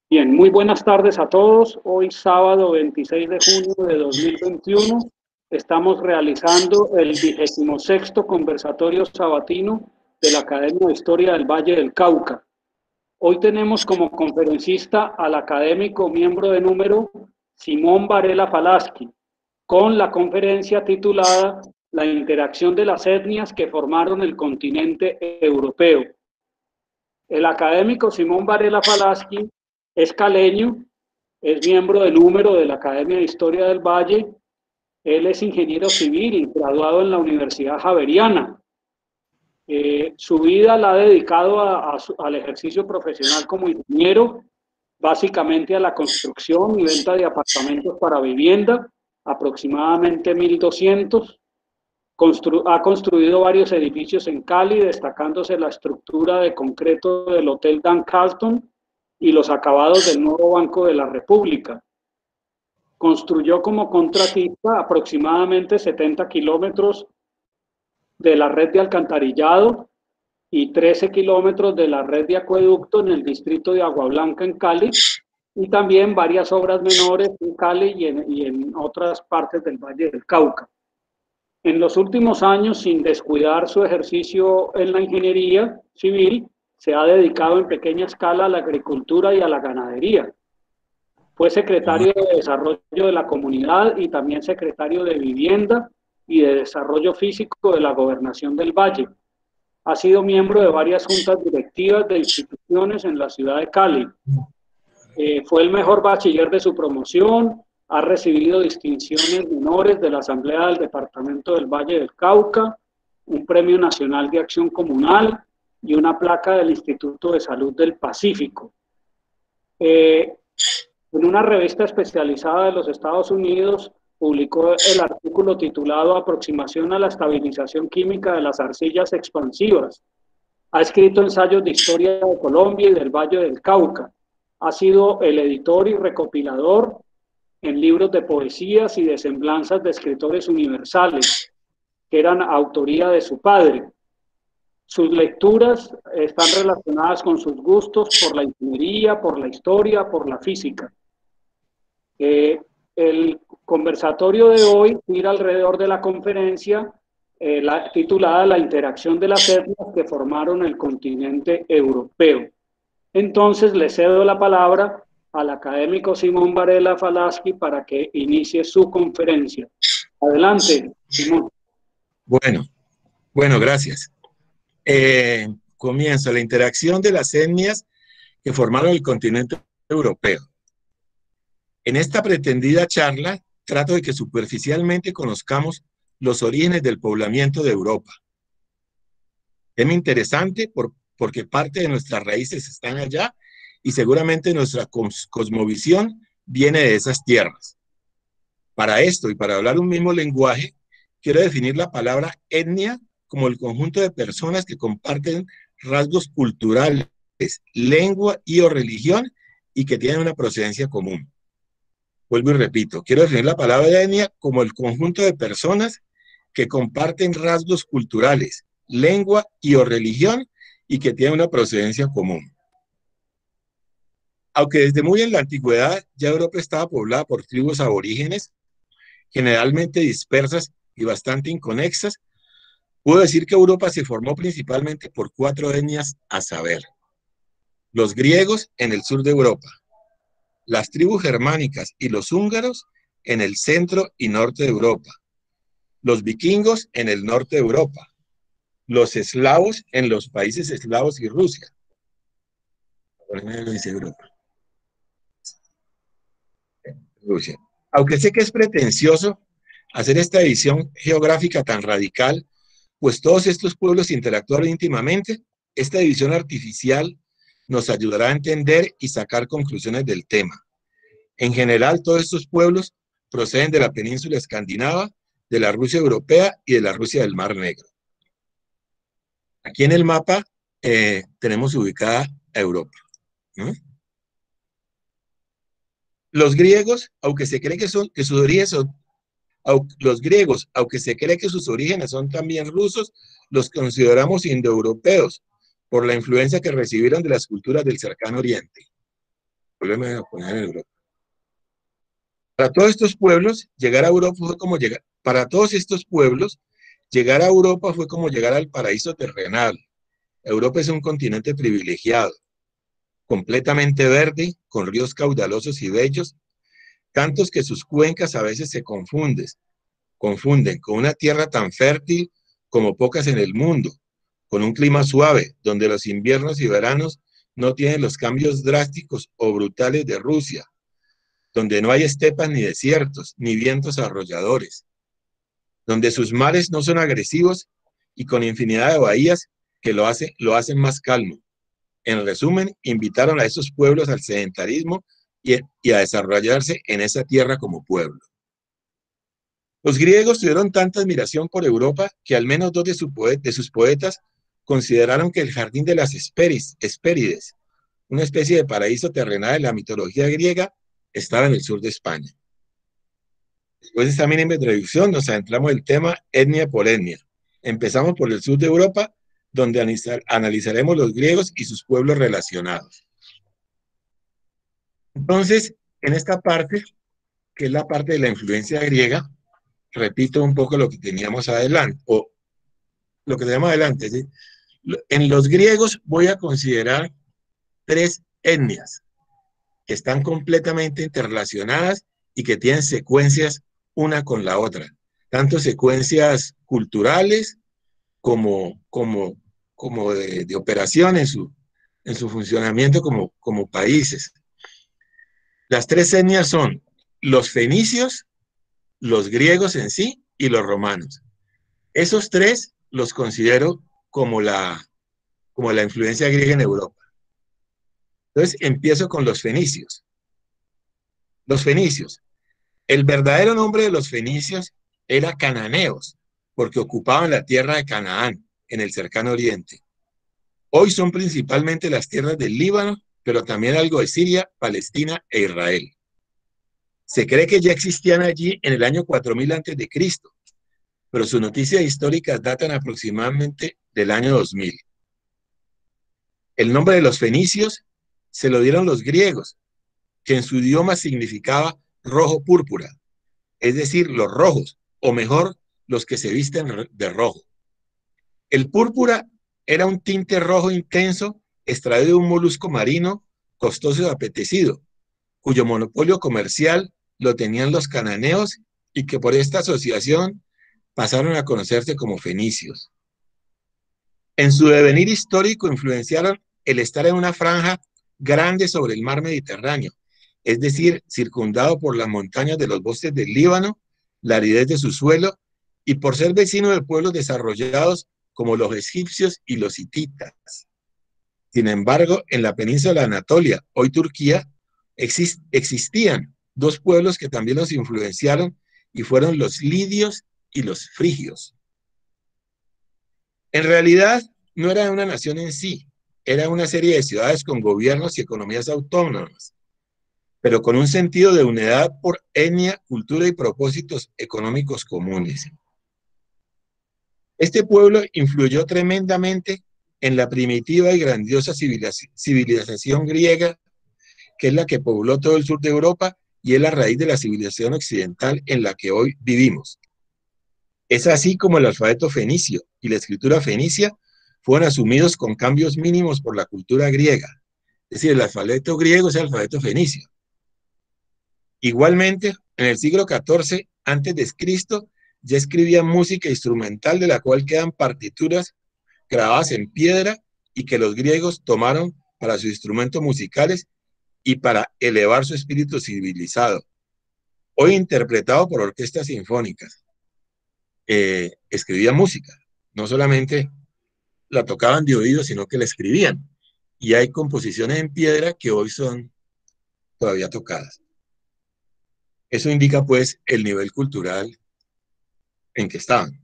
Bien, muy buenas tardes a todos. Hoy sábado 26 de junio de 2021 estamos realizando el 26º conversatorio sabatino de la Academia de Historia del Valle del Cauca. Hoy tenemos como conferencista al académico miembro de número Simón Varela Falaschi, con la conferencia titulada La interacción de las etnias que formaron el continente europeo. El académico Simón Varela Falaschi es caleño, es miembro de número de la Academia de Historia del Valle. Él es ingeniero civil, graduado en la Universidad Javeriana. Su vida la ha dedicado al ejercicio profesional como ingeniero, básicamente a la construcción y venta de apartamentos para vivienda, aproximadamente 1.200. Ha construido varios edificios en Cali, destacándose la estructura de concreto del Hotel Dan Carlton y los acabados del nuevo Banco de la República. Construyó como contratista aproximadamente 70 kilómetros de la red de alcantarillado y 13 kilómetros de la red de acueducto en el distrito de Agua Blanca en Cali, y también varias obras menores en Cali y en otras partes del Valle del Cauca. En los últimos años, sin descuidar su ejercicio en la ingeniería civil, se ha dedicado en pequeña escala a la agricultura y a la ganadería. Fue secretario de Desarrollo de la Comunidad y también secretario de Vivienda y de Desarrollo Físico de la Gobernación del Valle. Ha sido miembro de varias juntas directivas de instituciones en la ciudad de Cali. Fue el mejor bachiller de su promoción, ha recibido distinciones menores de la Asamblea del Departamento del Valle del Cauca, un Premio Nacional de Acción Comunal y una placa del Instituto de Salud del Pacífico. En una revista especializada de los Estados Unidos publicó el artículo titulado Aproximación a la estabilización química de las arcillas expansivas. Ha escrito ensayos de historia de Colombia y del Valle del Cauca. Ha sido el editor y recopilador en libros de poesías y de semblanzas de escritores universales, que eran autoría de su padre. Sus lecturas están relacionadas con sus gustos por la ingeniería, por la historia, por la física. El conversatorio de hoy gira alrededor de la conferencia titulada La interacción de las etnias que formaron el continente europeo. Entonces le cedo la palabra al académico Simón Varela Falaschi para que inicie su conferencia. Adelante, Simón. Bueno, gracias. Comienzo la interacción de las etnias que formaron el continente europeo. En esta pretendida charla trato de que superficialmente conozcamos los orígenes del poblamiento de Europa. Tema interesante porque parte de nuestras raíces están allá y seguramente nuestra cosmovisión viene de esas tierras. Para esto y para hablar un mismo lenguaje, quiero definir la palabra etnia como el conjunto de personas que comparten rasgos culturales, lengua y o religión y que tienen una procedencia común. Vuelvo y repito, quiero definir la palabra etnia como el conjunto de personas que comparten rasgos culturales, lengua y o religión y que tienen una procedencia común. Aunque desde muy en la antigüedad ya Europa estaba poblada por tribus aborígenes, generalmente dispersas y bastante inconexas, puedo decir que Europa se formó principalmente por 4 etnias, a saber: los griegos en el sur de Europa, las tribus germánicas y los húngaros en el centro y norte de Europa, los vikingos en el norte de Europa, los eslavos en los países eslavos y Rusia. Rusia. Aunque sé que es pretencioso hacer esta división geográfica tan radical, pues todos estos pueblos interactuaron íntimamente, esta división artificial nos ayudará a entender y sacar conclusiones del tema. En general, todos estos pueblos proceden de la península escandinava, de la Rusia europea y de la Rusia del Mar Negro. Aquí en el mapa tenemos ubicada a Europa. Los griegos, aunque se cree que sus orígenes son también rusos, los consideramos indoeuropeos por la influencia que recibieron de las culturas del cercano oriente. problema de poner en Europa. Para todos estos pueblos, llegar a Europa fue como llegar, para todos estos pueblos, llegar a Europa fue como llegar al paraíso terrenal. Europa es un continente privilegiado, completamente verde, con ríos caudalosos y bellos, tantos que sus cuencas a veces se confunden con una tierra tan fértil como pocas en el mundo, con un clima suave, donde los inviernos y veranos no tienen los cambios drásticos o brutales de Rusia, donde no hay estepas ni desiertos, ni vientos arrolladores, donde sus mares no son agresivos y con infinidad de bahías que lo hacen más calmo. En resumen, invitaron a esos pueblos al sedentarismo y a desarrollarse en esa tierra como pueblo. Los griegos tuvieron tanta admiración por Europa que al menos dos de sus poetas consideraron que el jardín de las Hespérides, una especie de paraíso terrenal de la mitología griega, estaba en el sur de España. Después de esta mínima introducción nos adentramos en el tema etnia por etnia. Empezamos por el sur de Europa, donde analizaremos los griegos y sus pueblos relacionados. Entonces, en esta parte, que es la parte de la influencia griega, repito un poco lo que teníamos adelante, o lo que teníamos adelante, ¿sí? En los griegos voy a considerar tres etnias que están completamente interrelacionadas y que tienen secuencias una con la otra, tanto secuencias culturales como de operación en su funcionamiento como países. Las tres etnias son los fenicios, los griegos en sí y los romanos. Esos tres los considero como la influencia griega en Europa. Entonces empiezo con los fenicios. Los fenicios. El verdadero nombre de los fenicios era cananeos, porque ocupaban la tierra de Canaán, en el cercano oriente. Hoy son principalmente las tierras del Líbano, pero también algo de Siria, Palestina e Israel. Se cree que ya existían allí en el año 4000 a.C., pero sus noticias históricas datan aproximadamente del año 2000. El nombre de los fenicios se lo dieron los griegos, que en su idioma significaba rojo púrpura, es decir, los rojos, o mejor, los que se visten de rojo. El púrpura era un tinte rojo intenso extraído de un molusco marino costoso y apetecido, cuyo monopolio comercial lo tenían los cananeos y que por esta asociación pasaron a conocerse como fenicios. En su devenir histórico influenciaron el estar en una franja grande sobre el mar Mediterráneo, es decir, circundado por las montañas de los bosques del Líbano, la aridez de su suelo, y por ser vecino de pueblos desarrollados como los egipcios y los hititas. Sin embargo, en la península de Anatolia, hoy Turquía, existían dos pueblos que también los influenciaron y fueron los lidios y los frigios. En realidad, no era una nación en sí, era una serie de ciudades con gobiernos y economías autónomas, pero con un sentido de unidad por etnia, cultura y propósitos económicos comunes. Este pueblo influyó tremendamente en la primitiva y grandiosa civilización griega, que es la que pobló todo el sur de Europa y es la raíz de la civilización occidental en la que hoy vivimos. Es así como el alfabeto fenicio y la escritura fenicia fueron asumidos con cambios mínimos por la cultura griega. Es decir, el alfabeto griego es el alfabeto fenicio. Igualmente, en el siglo XIV a.C., ya escribía música instrumental de la cual quedan partituras grabadas en piedra y que los griegos tomaron para sus instrumentos musicales y para elevar su espíritu civilizado, hoy interpretado por orquestas sinfónicas. Escribían música, no solamente la tocaban de oído, sino que la escribían. Y hay composiciones en piedra que hoy son todavía tocadas. Eso indica, pues, el nivel cultural en que estaban.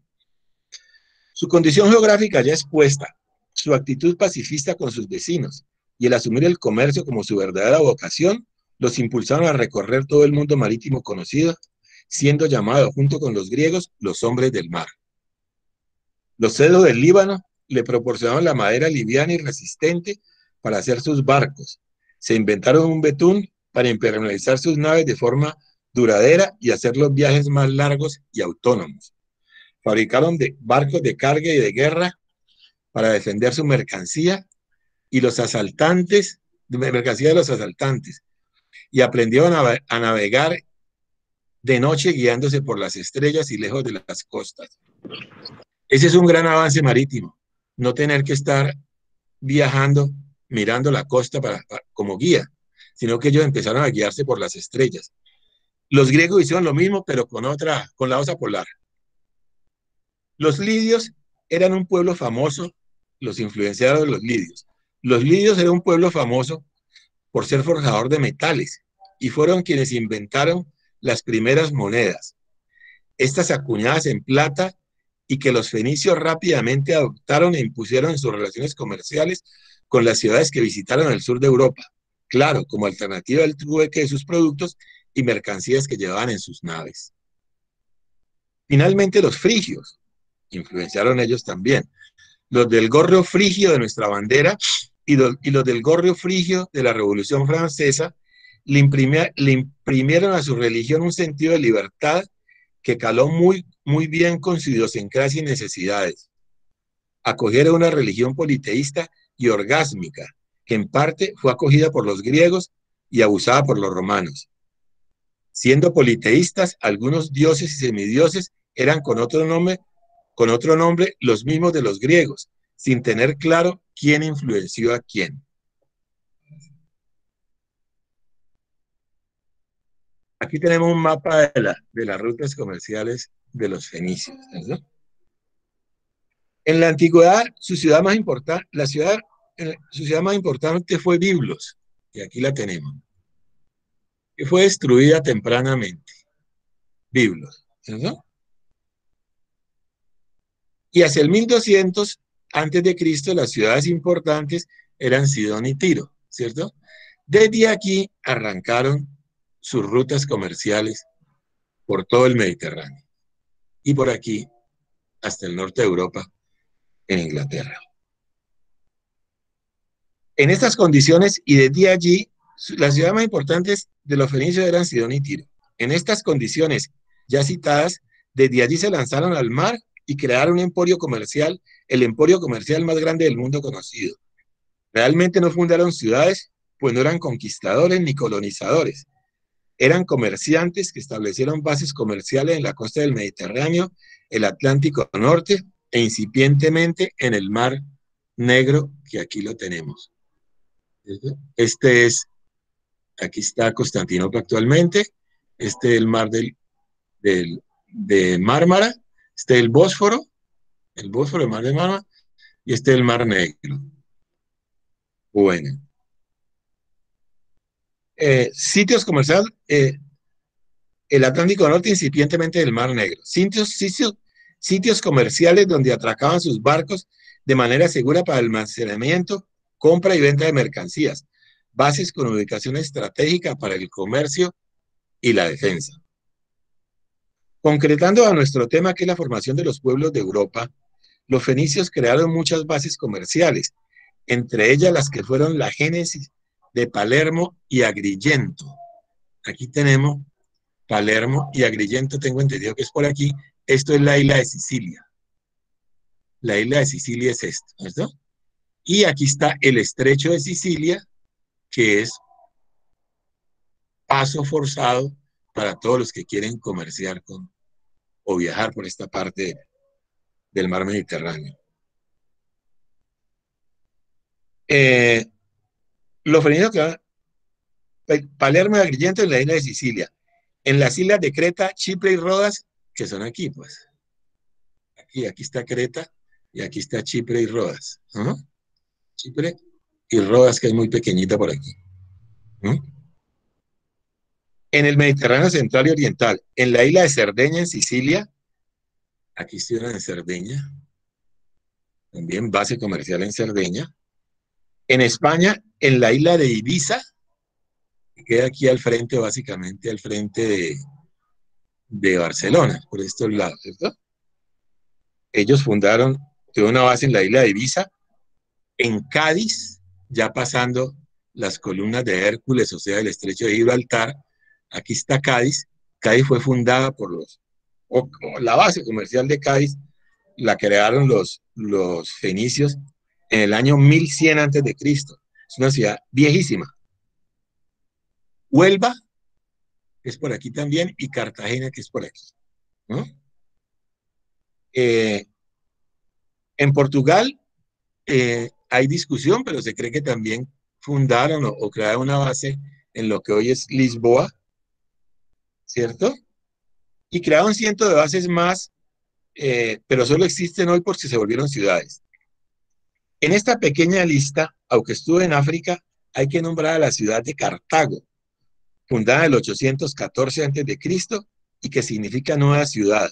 Su condición geográfica ya expuesta, su actitud pacifista con sus vecinos y el asumir el comercio como su verdadera vocación, los impulsaron a recorrer todo el mundo marítimo conocido, siendo llamados junto con los griegos los hombres del mar. Los cedros del Líbano le proporcionaron la madera liviana y resistente para hacer sus barcos, Se inventaron un betún para impermeabilizar sus naves de forma duradera y hacer los viajes más largos y autónomos. Fabricaron barcos de carga y de guerra para defender su mercancía y los asaltantes, mercancía de los asaltantes, y aprendieron a navegar de noche guiándose por las estrellas y lejos de las costas. Ese es un gran avance marítimo, no tener que estar viajando, mirando la costa como guía, sino que ellos empezaron a guiarse por las estrellas. Los griegos hicieron lo mismo, pero con la osa polar. Los lidios eran un pueblo famoso, los influenciados de los lidios. Los lidios eran un pueblo famoso por ser forjador de metales y fueron quienes inventaron las primeras monedas, estas acuñadas en plata y que los fenicios rápidamente adoptaron e impusieron en sus relaciones comerciales con las ciudades que visitaron el sur de Europa, claro, como alternativa al trueque de sus productos y mercancías que llevaban en sus naves. Finalmente, los frigios influenciaron ellos también. Los del gorro frigio de nuestra bandera y los del gorro frigio de la Revolución Francesa le imprimieron a su religión un sentido de libertad que caló muy bien con su idiosincrasia y necesidades. Acogieron una religión politeísta y orgásmica, que en parte fue acogida por los griegos y abusada por los romanos. Siendo politeístas, algunos dioses y semidioses eran con otro nombre los mismos de los griegos, sin tener claro quién influenció a quién. Aquí tenemos un mapa de las rutas comerciales de los fenicios, ¿no? En la antigüedad, su ciudad más importante fue Biblos, y aquí la tenemos, que fue destruida tempranamente. Biblos, ¿no? Y hacia el 1200 antes de Cristo, las ciudades importantes eran Sidón y Tiro, ¿cierto? Desde aquí arrancaron sus rutas comerciales por todo el Mediterráneo y por aquí hasta el norte de Europa, en Inglaterra. En estas condiciones y desde allí, las ciudades más importantes de los fenicios eran Sidón y Tiro. En estas condiciones ya citadas, desde allí se lanzaron al mar y crearon un emporio comercial, el emporio comercial más grande del mundo conocido. Realmente no fundaron ciudades, pues no eran conquistadores ni colonizadores. Eran comerciantes que establecieron bases comerciales en la costa del Mediterráneo, el Atlántico Norte e incipientemente en el Mar Negro, que aquí lo tenemos. Aquí está Constantinopla actualmente, el mar de Mármara, el Bósforo, el mar de Mármara, y el Mar Negro. Bueno. Sitios comerciales, el Atlántico Norte incipientemente del Mar Negro. Sitios comerciales donde atracaban sus barcos de manera segura para almacenamiento, compra y venta de mercancías. Bases con ubicación estratégica para el comercio y la defensa. Concretando a nuestro tema, que es la formación de los pueblos de Europa, los fenicios crearon muchas bases comerciales, entre ellas las que fueron la génesis de Palermo y Agrigento. Aquí tenemos Palermo y Agrigento, tengo entendido que es por aquí. Esto es la isla de Sicilia. La isla de Sicilia es esto, ¿no? Y aquí está el estrecho de Sicilia, que es paso forzado para todos los que quieren comerciar o viajar por esta parte del mar Mediterráneo. Los fenicios que Palermo y Agrigento en la isla de Sicilia. En las islas de Creta, Chipre y Rodas, que son aquí, pues. Aquí está Creta y aquí está Chipre y Rodas. ¿No? Chipre y Rodas, que es muy pequeñita por aquí. ¿No? En el Mediterráneo central y oriental, en la isla de Cerdeña, en Sicilia, aquí estuvieron en Cerdeña, también base comercial en Cerdeña. En España, en la isla de Ibiza, que queda aquí al frente, básicamente al frente de Barcelona, por estos lados, ¿cierto? Ellos tuvieron una base en la isla de Ibiza, en Cádiz, ya pasando las columnas de Hércules, o sea, el estrecho de Gibraltar. Aquí está Cádiz. Cádiz fue fundada por la base comercial de Cádiz la crearon los fenicios en el año 1100 antes de Cristo. Es una ciudad viejísima. Huelva, que es por aquí también, y Cartagena, que es por aquí, ¿no? En Portugal hay discusión, pero se cree que también fundaron o crearon una base en lo que hoy es Lisboa, ¿cierto? Y crearon cientos de bases más, pero solo existen hoy porque se volvieron ciudades. En esta pequeña lista, aunque estuve en África, hay que nombrar a la ciudad de Cartago, fundada en el 814 a.C. y que significa nueva ciudad,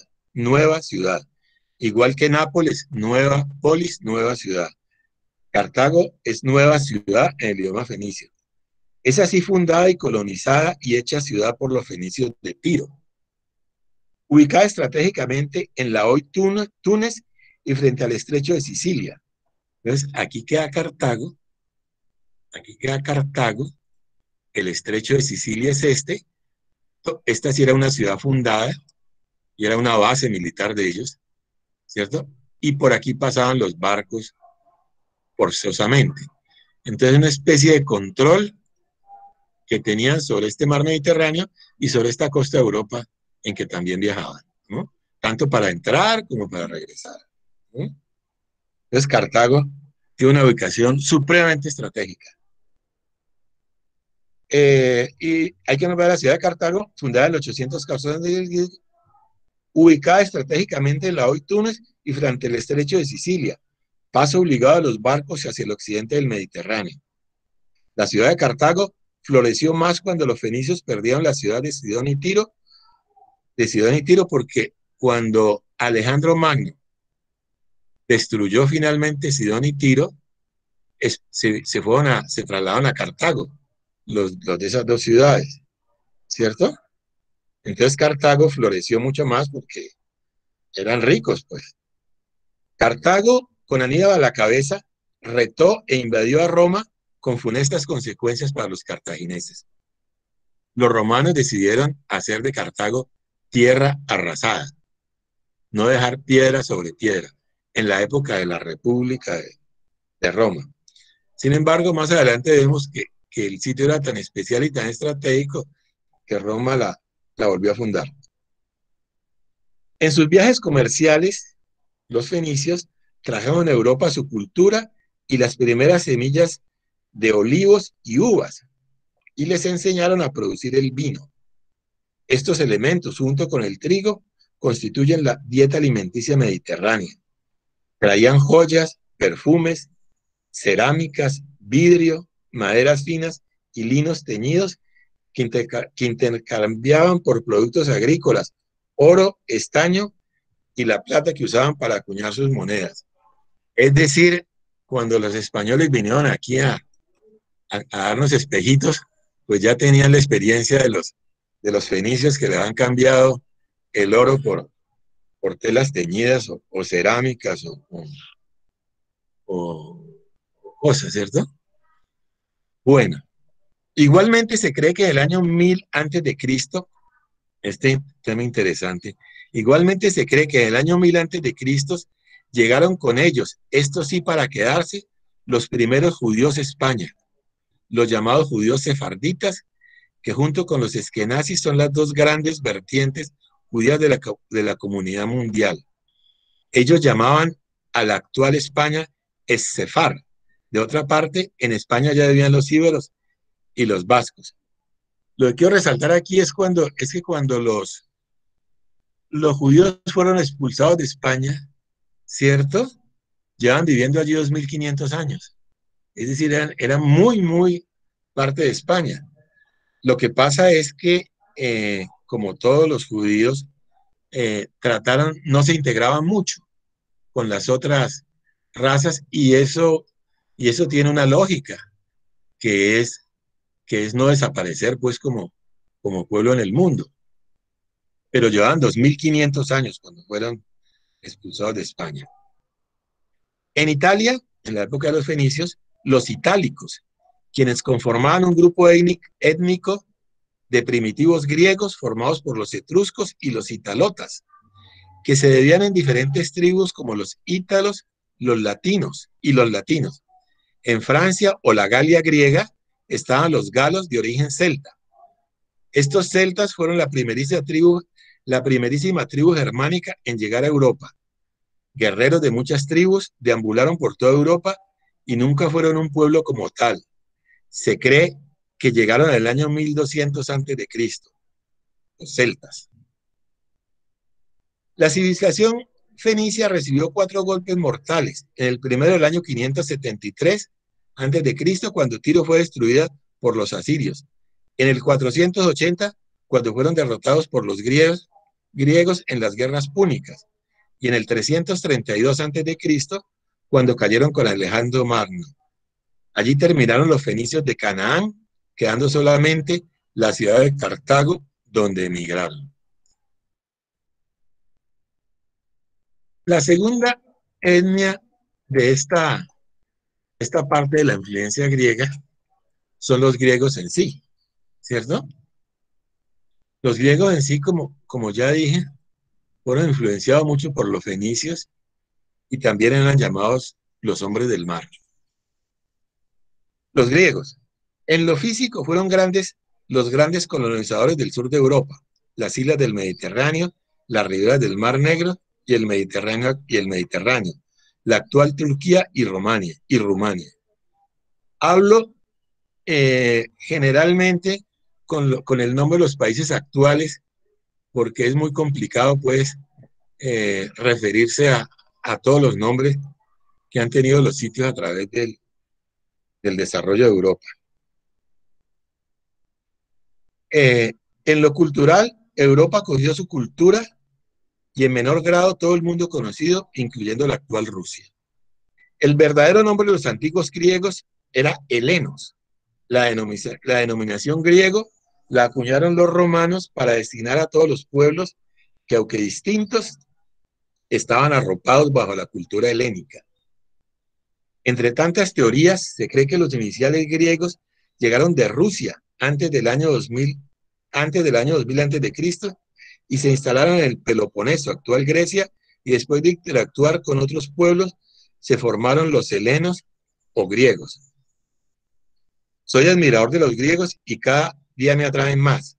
igual que Nápoles, nueva polis, nueva ciudad. Cartago es nueva ciudad en el idioma fenicio. Es así fundada y colonizada y hecha ciudad por los fenicios de Tiro. Ubicada estratégicamente en la hoy Túnez y frente al estrecho de Sicilia. Entonces, aquí queda Cartago, el estrecho de Sicilia es este. Esta sí era una ciudad fundada y era una base militar de ellos, ¿cierto? Y por aquí pasaban los barcos forzosamente. Entonces, una especie de control que tenían sobre este mar Mediterráneo y sobre esta costa de Europa en que también viajaban, ¿no? Tanto para entrar como para regresar, ¿no? Entonces, Cartago tiene una ubicación supremamente estratégica. Y hay que nombrar la ciudad de Cartago, fundada en el 814, ubicada estratégicamente en la hoy Túnez y frente al estrecho de Sicilia, paso obligado a los barcos hacia el occidente del Mediterráneo. La ciudad de Cartago floreció más cuando los fenicios perdieron la ciudad de Sidón y Tiro, porque cuando Alejandro Magno destruyó finalmente Sidón y Tiro, se trasladaron a Cartago, los de esas dos ciudades, ¿cierto? Entonces Cartago floreció mucho más porque eran ricos, pues. Cartago, con Aníbal a la cabeza, retó e invadió a Roma con funestas consecuencias para los cartagineses. Los romanos decidieron hacer de Cartago tierra arrasada, no dejar piedra sobre piedra, en la época de la República de Roma. Sin embargo, más adelante vemos que el sitio era tan especial y tan estratégico que Roma la volvió a fundar. En sus viajes comerciales, los fenicios trajeron a Europa su cultura y las primeras semillas de olivos y uvas, y les enseñaron a producir el vino. Estos elementos, junto con el trigo, constituyen la dieta alimenticia mediterránea. Traían joyas, perfumes, cerámicas, vidrio, maderas finas y linos teñidos que intercambiaban por productos agrícolas, oro, estaño y la plata que usaban para acuñar sus monedas. Es decir, cuando los españoles vinieron aquí a darnos espejitos, pues ya tenían la experiencia de los fenicios que le han cambiado el oro por telas teñidas o cerámicas o cosas, ¿cierto? Bueno, igualmente se cree que en el año 1000 antes de Cristo, este tema interesante, igualmente se cree que en el año 1000 antes de Cristo llegaron con ellos, esto sí para quedarse, los primeros judíos a España, los llamados judíos sefarditas, que junto con los eskenazis son las dos grandes vertientes judías de la comunidad mundial. Ellos llamaban a la actual España Es-Sefar. De otra parte, en España ya vivían los íberos y los vascos. Lo que quiero resaltar aquí es que cuando los judíos fueron expulsados de España, ¿cierto? Llevan viviendo allí 2500 años. Es decir, eran muy, muy parte de España. Lo que pasa es que, como todos los judíos, no se integraban mucho con las otras razas y eso tiene una lógica, que es no desaparecer pues como pueblo en el mundo. Pero llevaban 2500 años cuando fueron expulsados de España. En Italia, en la época de los fenicios, los itálicos, quienes conformaban un grupo étnico de primitivos griegos formados por los etruscos y los italotas, que se dividían en diferentes tribus como los ítalos, los latinos y los latinos. En Francia o la Galia griega estaban los galos de origen celta. Estos celtas fueron la primerísima tribu germánica en llegar a Europa. Guerreros de muchas tribus deambularon por toda Europa y nunca fueron un pueblo como tal. Se cree que llegaron en el año 1200 a.C., los celtas. La civilización fenicia recibió 4 golpes mortales. En el primero del año 573 a.C., cuando Tiro fue destruida por los asirios. En el 480, cuando fueron derrotados por los griegos en las guerras púnicas. Y en el 332 a.C., cuando cayeron con Alejandro Magno. Allí terminaron los fenicios de Canaán, quedando solamente la ciudad de Cartago, donde emigraron. La segunda etnia de esta parte de la influencia griega son los griegos en sí, ¿cierto? Los griegos en sí, como ya dije, fueron influenciados mucho por los fenicios y también eran llamados los hombres del mar. Los griegos, en lo físico, fueron los grandes colonizadores del sur de Europa, las islas del Mediterráneo, las riberas del Mar Negro y el Mediterráneo, la actual Turquía y Rumania. Hablo generalmente con el nombre de los países actuales, porque es muy complicado, pues, referirse a todos los nombres que han tenido los sitios a través del desarrollo de Europa. En lo cultural, Europa cogió su cultura y en menor grado todo el mundo conocido, incluyendo la actual Rusia. El verdadero nombre de los antiguos griegos era helenos. La denominación griego la acuñaron los romanos para designar a todos los pueblos que, aunque distintos, estaban arropados bajo la cultura helénica. Entre tantas teorías, se cree que los iniciales griegos llegaron de Rusia antes del año 2000 a.C., y se instalaron en el Peloponeso, actual Grecia, y después de interactuar con otros pueblos, se formaron los helenos o griegos. Soy admirador de los griegos y cada día me atraen más.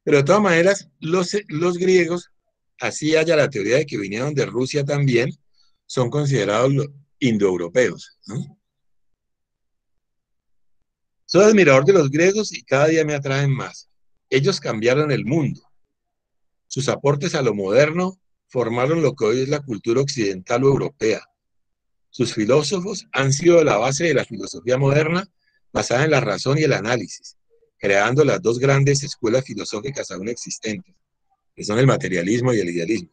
Pero de todas maneras, los griegos, así haya la teoría de que vinieron de Rusia también, son considerados los indoeuropeos, ¿no? Soy admirador de los griegos y cada día me atraen más. Ellos cambiaron el mundo. Sus aportes a lo moderno formaron lo que hoy es la cultura occidental o europea. Sus filósofos han sido la base de la filosofía moderna basada en la razón y el análisis, creando las dos grandes escuelas filosóficas aún existentes, que son el materialismo y el idealismo.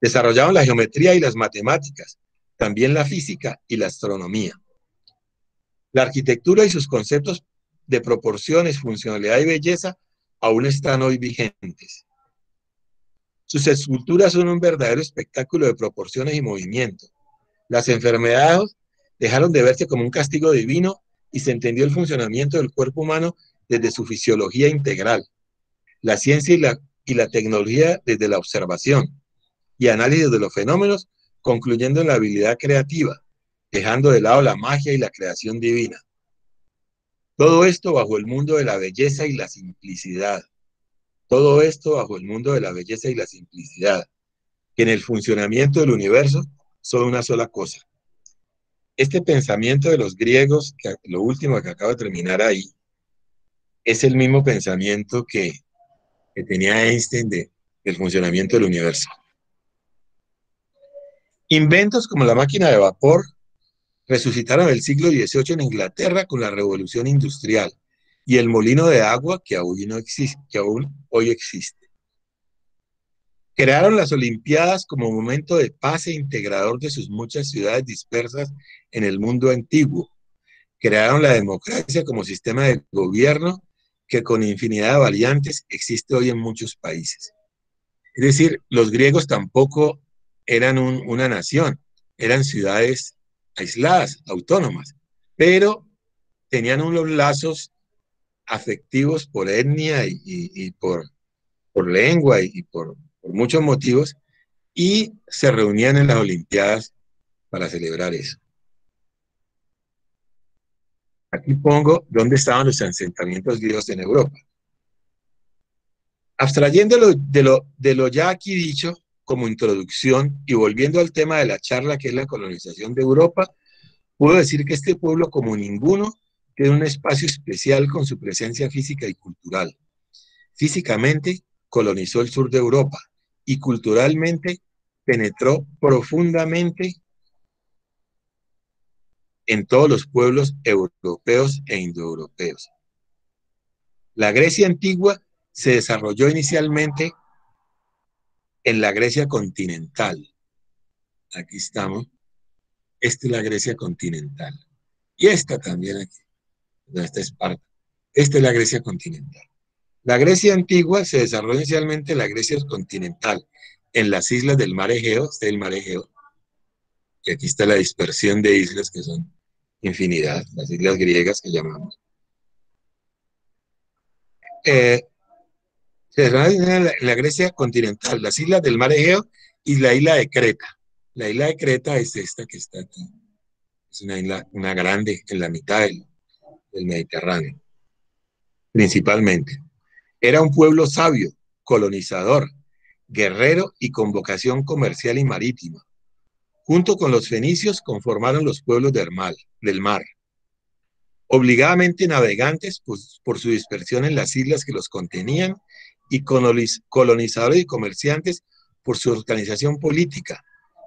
Desarrollaron la geometría y las matemáticas, también la física y la astronomía. La arquitectura y sus conceptos de proporciones, funcionalidad y belleza aún están hoy vigentes. Sus esculturas son un verdadero espectáculo de proporciones y movimiento. Las enfermedades dejaron de verse como un castigo divino y se entendió el funcionamiento del cuerpo humano desde su fisiología integral. La ciencia y la tecnología desde la observación y análisis de los fenómenos, concluyendo en la habilidad creativa, dejando de lado la magia y la creación divina. Todo esto bajo el mundo de la belleza y la simplicidad. Todo esto bajo el mundo de la belleza y la simplicidad, que en el funcionamiento del universo son una sola cosa. Este pensamiento de los griegos, que lo último que acabo de terminar ahí, es el mismo pensamiento que tenía Einstein del funcionamiento del universo. Inventos como la máquina de vapor resucitaron el siglo XVIII en Inglaterra con la Revolución Industrial y el molino de agua que aún hoy existe. Crearon las Olimpiadas como momento de paz e integrador de sus muchas ciudades dispersas en el mundo antiguo. Crearon la democracia como sistema de gobierno que con infinidad de variantes existe hoy en muchos países. Es decir, los griegos tampoco eran una nación, eran ciudades aisladas, autónomas, pero tenían unos lazos afectivos por etnia y por lengua y por muchos motivos, y se reunían en las Olimpiadas para celebrar eso. Aquí pongo dónde estaban los asentamientos griegos en Europa. Abstrayéndolo de lo ya aquí dicho como introducción y volviendo al tema de la charla, que es la colonización de Europa, puedo decir que este pueblo, como ninguno, tiene un espacio especial con su presencia física y cultural. Físicamente, colonizó el sur de Europa y culturalmente penetró profundamente en todos los pueblos europeos e indoeuropeos. La Grecia antigua se desarrolló inicialmente en la Grecia continental. Aquí estamos. Esta es la Grecia continental. Y esta también aquí. Esta es Esparta. Esta es la Grecia continental. La Grecia antigua se desarrolló inicialmente en la Grecia continental, en las islas del mar Egeo, del mar Egeo. Y aquí está la dispersión de islas que son infinidad, las islas griegas que llamamos. Se desarrolló en la Grecia continental, las islas del mar Egeo y la isla de Creta. La isla de Creta es esta que está aquí. Es una isla, una grande, en la mitad del Mediterráneo, principalmente. Era un pueblo sabio, colonizador, guerrero y con vocación comercial y marítima. Junto con los fenicios conformaron los pueblos del mar. Obligadamente navegantes pues, por su dispersión en las islas que los contenían y colonizadores y comerciantes por su organización política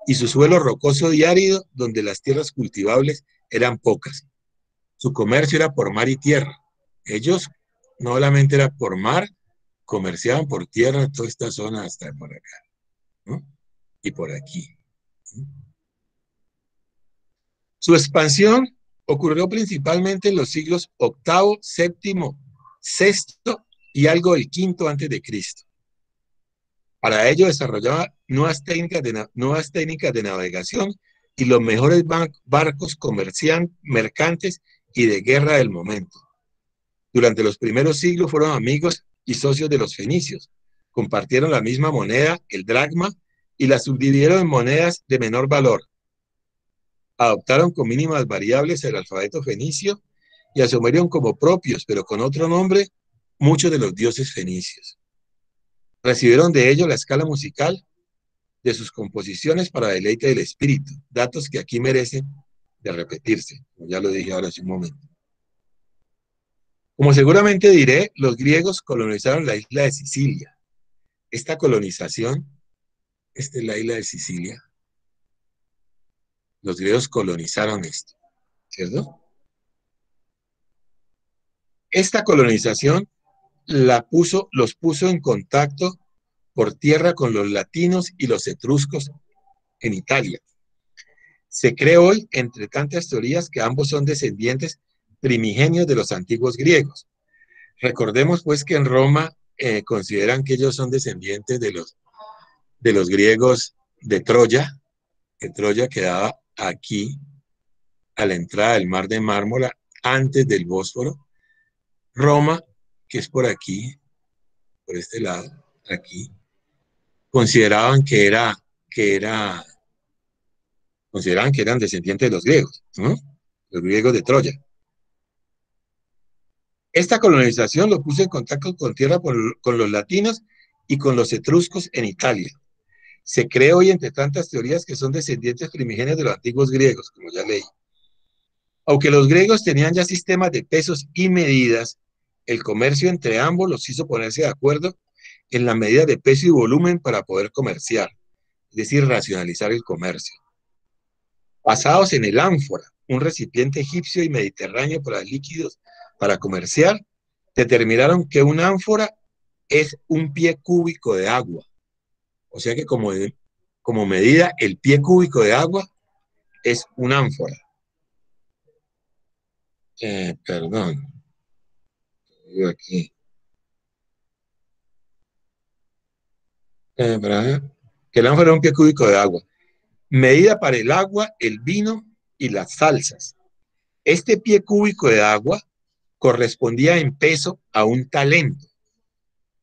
y su suelo rocoso y árido donde las tierras cultivables eran pocas. Su comercio era por mar y tierra. Ellos no solamente era por mar, comerciaban por tierra en toda esta zona hasta por acá, ¿no? Y por aquí. Su expansión ocurrió principalmente en los siglos VIII, VII, VI y algo del V antes de Cristo. Para ello desarrollaba nuevas técnicas de navegación y los mejores barcos mercantes y de guerra del momento. Durante los primeros siglos fueron amigos y socios de los fenicios. Compartieron la misma moneda, el dracma, y la subdividieron en monedas de menor valor. Adoptaron con mínimas variables el alfabeto fenicio y asumieron como propios, pero con otro nombre, muchos de los dioses fenicios. Recibieron de ello la escala musical de sus composiciones para deleite del espíritu, datos que aquí merecen de repetirse, como ya lo dije ahora hace un momento. Como seguramente diré, los griegos colonizaron la isla de Sicilia. Esta colonización, esta es la isla de Sicilia. Los griegos colonizaron esto, ¿cierto? Esta colonización los puso en contacto por tierra con los latinos y los etruscos en Italia. Se cree hoy, entre tantas teorías, que ambos son descendientes primigenios de los antiguos griegos. Recordemos pues que en Roma consideran que ellos son descendientes de los griegos de Troya, que Troya quedaba aquí a la entrada del mar de Mármara, antes del Bósforo. Roma, que es por aquí, por este lado, aquí, consideraban que eran descendientes de los griegos, ¿no? Los griegos de Troya. Esta colonización lo puso en contacto con tierra con los latinos y con los etruscos en Italia. Se cree hoy, entre tantas teorías, que son descendientes primigenios de los antiguos griegos, como ya leí. Aunque los griegos tenían ya sistemas de pesos y medidas, el comercio entre ambos los hizo ponerse de acuerdo en la medida de peso y volumen para poder comerciar, es decir, racionalizar el comercio. Basados en el ánfora, un recipiente egipcio y mediterráneo para líquidos para comerciar, determinaron que un ánfora es un pie cúbico de agua. O sea que como medida, el pie cúbico de agua es un ánfora. Perdón. Aquí. Que el ánfora es un pie cúbico de agua. Medida para el agua, el vino y las salsas. Este pie cúbico de agua correspondía en peso a un talento.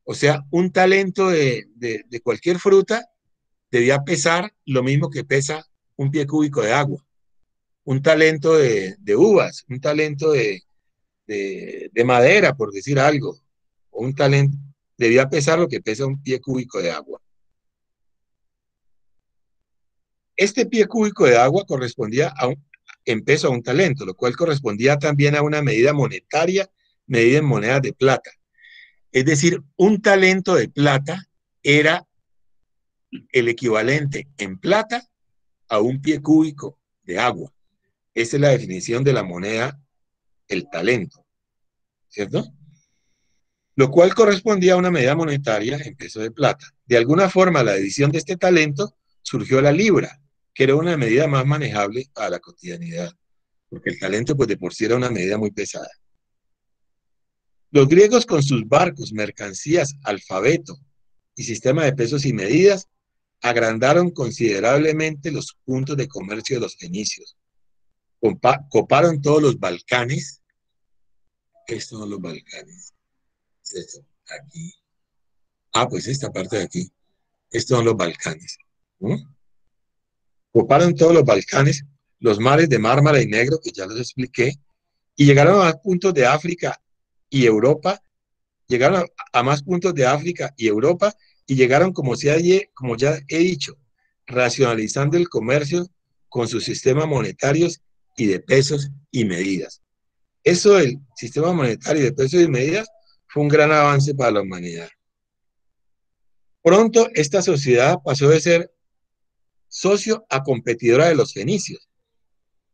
O sea, un talento de cualquier fruta debía pesar lo mismo que pesa un pie cúbico de agua. Un talento de uvas, un talento de madera, por decir algo, o un talento, debía pesar lo que pesa un pie cúbico de agua. Este pie cúbico de agua correspondía en peso a un talento, lo cual correspondía también a una medida monetaria medida en monedas de plata. Es decir, un talento de plata era el equivalente en plata a un pie cúbico de agua. Esa es la definición de la moneda, el talento, ¿cierto? Lo cual correspondía a una medida monetaria en peso de plata. De alguna forma, la división de este talento surgió la libra, que era una medida más manejable a la cotidianidad, porque el talento pues de por sí era una medida muy pesada. Los griegos con sus barcos, mercancías, alfabeto y sistema de pesos y medidas agrandaron considerablemente los puntos de comercio de los fenicios. Coparon todos los Balcanes. Estos son los Balcanes. Esto, aquí. Pues esta parte de aquí. Estos son los Balcanes. ¿No? Coparon todos los Balcanes, los mares de Mármara y Negro, que ya los expliqué, y llegaron a puntos de África y Europa, llegaron a más puntos de África y Europa, y llegaron, como ya he dicho, racionalizando el comercio con sus sistemas monetarios y de pesos y medidas. Eso del sistema monetario y de pesos y medidas fue un gran avance para la humanidad. Pronto esta sociedad pasó de ser socio a competidora de los fenicios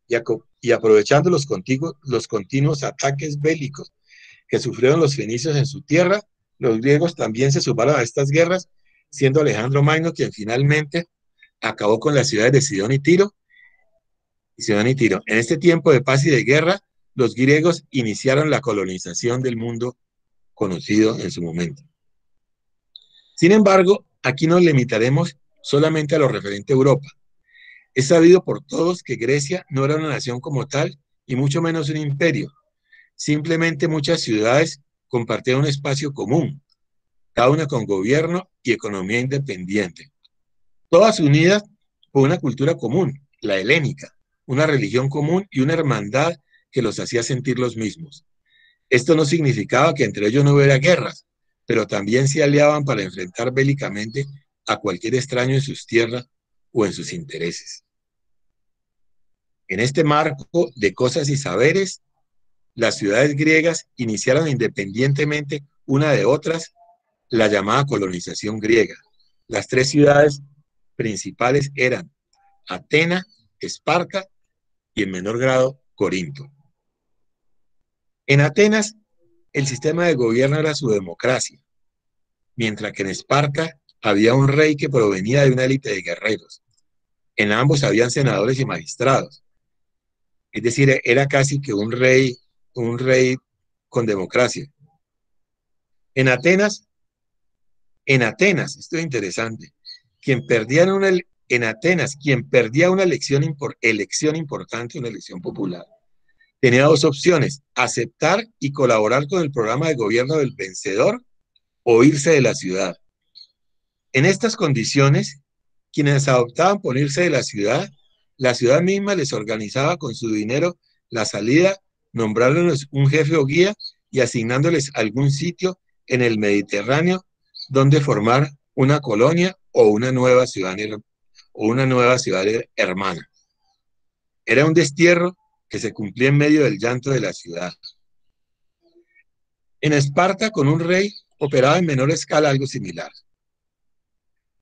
y aprovechando los continuos ataques bélicos que sufrieron los fenicios en su tierra, los griegos también se sumaron a estas guerras, siendo Alejandro Magno quien finalmente acabó con las ciudades de Sidón y Tiro. En este tiempo de paz y de guerra, los griegos iniciaron la colonización del mundo conocido en su momento. Sin embargo, aquí nos limitaremos solamente a lo referente a Europa. Es sabido por todos que Grecia no era una nación como tal, y mucho menos un imperio. Simplemente muchas ciudades compartían un espacio común, cada una con gobierno y economía independiente. Todas unidas por una cultura común, la helénica, una religión común y una hermandad que los hacía sentir los mismos. Esto no significaba que entre ellos no hubiera guerras, pero también se aliaban para enfrentar bélicamente a cualquier extraño en sus tierras o en sus intereses. En este marco de cosas y saberes, las ciudades griegas iniciaron independientemente una de otras la llamada colonización griega. Las tres ciudades principales eran Atena, Esparta y en menor grado Corinto. En Atenas, el sistema de gobierno era su democracia, mientras que en Esparta había un rey que provenía de una élite de guerreros. En ambos habían senadores y magistrados. Es decir, era casi que un rey con democracia. En Atenas, esto es interesante, quien perdía una elección importante, una elección popular, tenía dos opciones: aceptar y colaborar con el programa de gobierno del vencedor o irse de la ciudad. En estas condiciones, quienes adoptaban por irse de la ciudad misma les organizaba con su dinero la salida, nombrándoles un jefe o guía y asignándoles algún sitio en el Mediterráneo donde formar una colonia o una nueva ciudad hermana. Era un destierro que se cumplía en medio del llanto de la ciudad. En Esparta, con un rey, operaba en menor escala algo similar.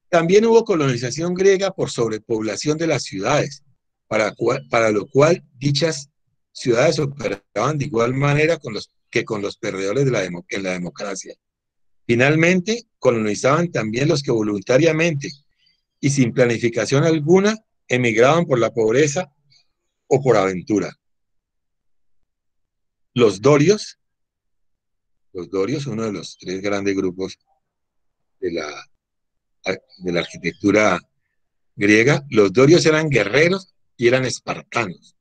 También hubo colonización griega por sobrepoblación de las ciudades, para lo cual dichas ciudades operaban de igual manera que con los perdedores en la democracia. Finalmente, colonizaban también los que voluntariamente y sin planificación alguna emigraban por la pobreza o por aventura. Los dorios, uno de los tres grandes grupos de la arquitectura griega, los dorios eran guerreros y eran espartanos.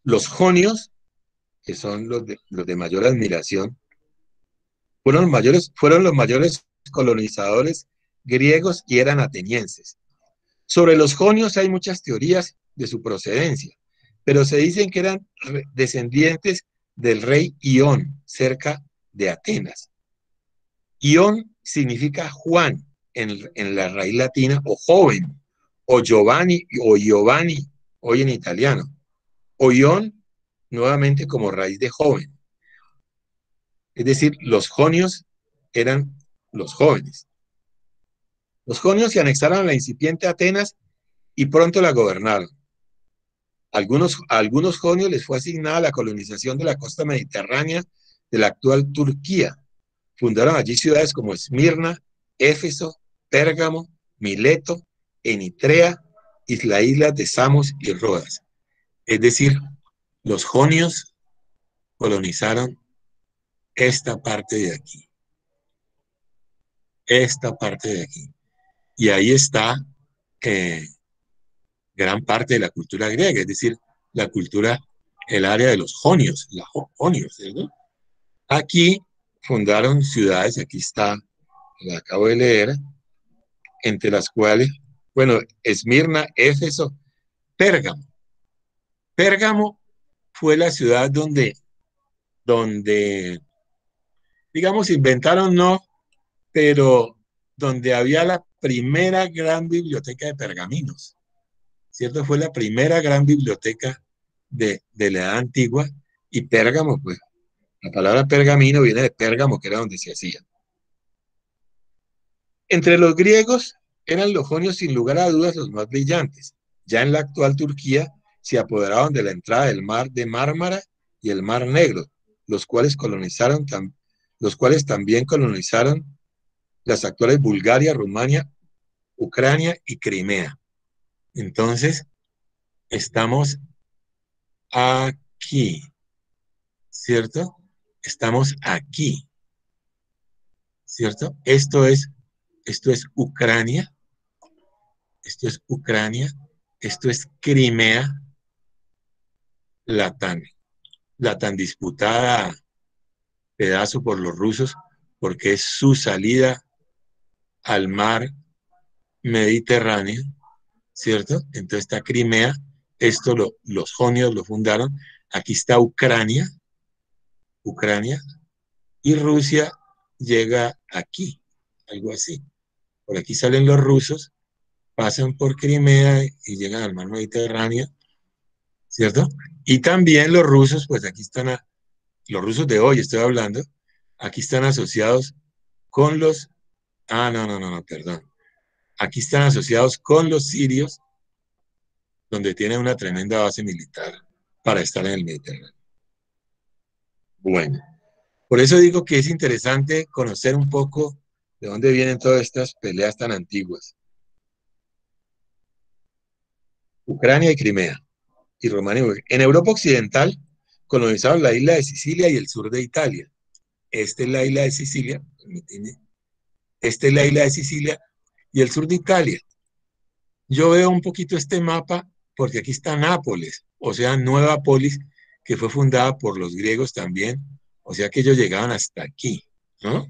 Los jonios, que son los de mayor admiración, fueron los mayores colonizadores griegos y eran atenienses. Sobre los jonios hay muchas teorías de su procedencia, pero se dicen que eran descendientes del rey Ión, cerca de Atenas. Ión significa Juan en la raíz latina, o joven, o Giovanni, hoy en italiano, o Ión nuevamente como raíz de joven. Es decir, los jonios eran los jóvenes. Los jonios se anexaron a la incipiente Atenas y pronto la gobernaron. A algunos jonios les fue asignada la colonización de la costa mediterránea de la actual Turquía. Fundaron allí ciudades como Esmirna, Éfeso, Pérgamo, Mileto, Eritrea y las islas de Samos y Rodas. Es decir, los jonios colonizaron esta parte de aquí. Esta parte de aquí. Y ahí está gran parte de la cultura griega, es decir, la cultura, el área de los jonios, ¿no? Aquí fundaron ciudades, aquí está, la acabo de leer, entre las cuales, bueno, Esmirna, Éfeso, Pérgamo. Pérgamo fue la ciudad donde, digamos, inventaron, no, pero donde había la primera gran biblioteca de pergaminos, ¿cierto? Fue la primera gran biblioteca de la Edad Antigua, y Pérgamo, pues, la palabra pergamino viene de Pérgamo, que era donde se hacía. Entre los griegos eran los jonios sin lugar a dudas los más brillantes. Ya en la actual Turquía se apoderaron de la entrada del mar de Mármara y el Mar Negro, los cuales también colonizaron las actuales Bulgaria, Rumania, Ucrania y Crimea. Entonces, estamos aquí, ¿cierto? Estamos aquí, ¿cierto? Esto es Ucrania, esto es Ucrania, esto es Crimea, la tan disputada pedazo por los rusos, porque es su salida al mar Mediterráneo, ¿cierto? Entonces está Crimea, los jonios lo fundaron, aquí está Ucrania, y Rusia llega aquí, algo así. Por aquí salen los rusos, pasan por Crimea y llegan al mar Mediterráneo, ¿cierto? Y también los rusos, pues aquí están, los rusos de hoy estoy hablando, aquí están asociados con los, perdón. Aquí están asociados con los sirios, donde tienen una tremenda base militar para estar en el Mediterráneo. Bueno, por eso digo que es interesante conocer un poco de dónde vienen todas estas peleas tan antiguas. Ucrania y Crimea, y Rumania. En Europa Occidental colonizaron la isla de Sicilia y el sur de Italia. Esta es la isla de Sicilia, esta es la isla de Sicilia y el sur de Italia. Yo veo un poquito este mapa porque aquí está Nápoles, o sea, Nueva Polis, que fue fundada por los griegos también, o sea que ellos llegaban hasta aquí, ¿no?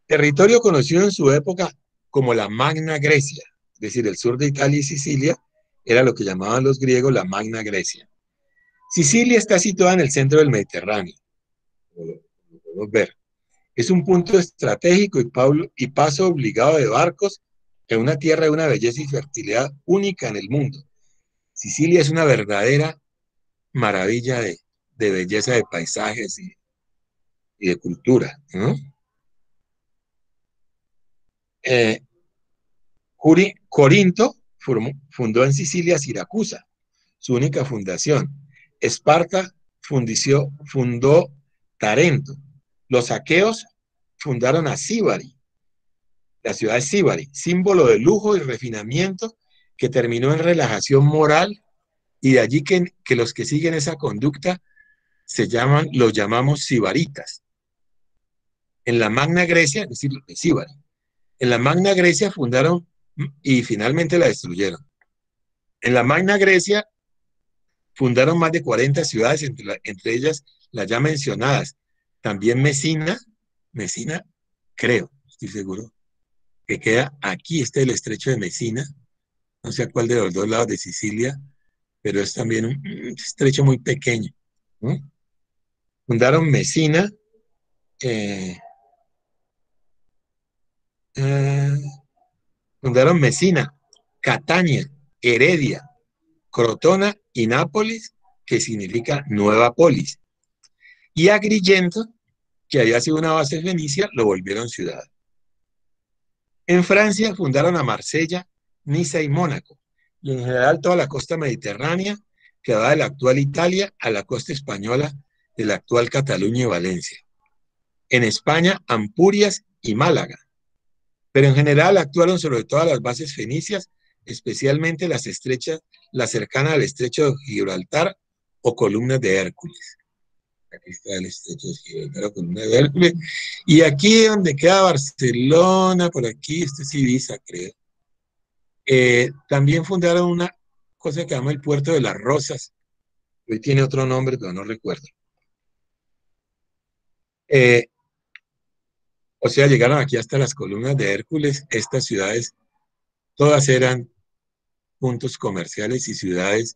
Territorio conocido en su época como la Magna Grecia, es decir, el sur de Italia y Sicilia, era lo que llamaban los griegos la Magna Grecia. Sicilia está situada en el centro del Mediterráneo, como lo podemos ver. Es un punto estratégico y paso obligado de barcos en una tierra de una belleza y fertilidad única en el mundo. Sicilia es una verdadera maravilla de belleza de paisajes y de cultura, ¿no? Corinto fundó en Sicilia Siracusa, su única fundación. Esparta fundó Tarento. Los aqueos fundaron a Síbari, la ciudad de Síbari, símbolo de lujo y refinamiento que terminó en relajación moral, y de allí que los que siguen esa conducta los llamamos sibaritas. En la Magna Grecia, es decir, de Síbari, en la Magna Grecia fundaron y finalmente la destruyeron. En la Magna Grecia Fundaron más de 40 ciudades, entre ellas las ya mencionadas. También Mesina, creo, estoy seguro, que queda aquí, está el estrecho de Mesina, no sé a cuál de los dos lados de Sicilia, pero es también un estrecho muy pequeño, ¿no? Fundaron Mesina, eh, eh, fundaron Mesina, Catania, Heredia, Crotona y Nápoles, que significa nueva polis. Y Agrigento, que había sido una base fenicia, lo volvieron ciudad. En Francia fundaron a Marsella, Niza y Mónaco, y en general toda la costa mediterránea, que va de la actual Italia a la costa española de la actual Cataluña y Valencia. En España, Ampurias y Málaga. Pero en general actuaron sobre todas las bases fenicias, especialmente las cercanas al estrecho de Gibraltar o columnas de Hércules. Aquí está el estrecho de Gibraltar o columnas de Hércules. Y aquí donde queda Barcelona, por aquí, esto es Ibiza, creo. También fundaron una cosa que se llama el Puerto de las Rosas. Hoy tiene otro nombre, pero no recuerdo. O sea, llegaron aquí hasta las columnas de Hércules. Estas ciudades, todas eran puntos comerciales y ciudades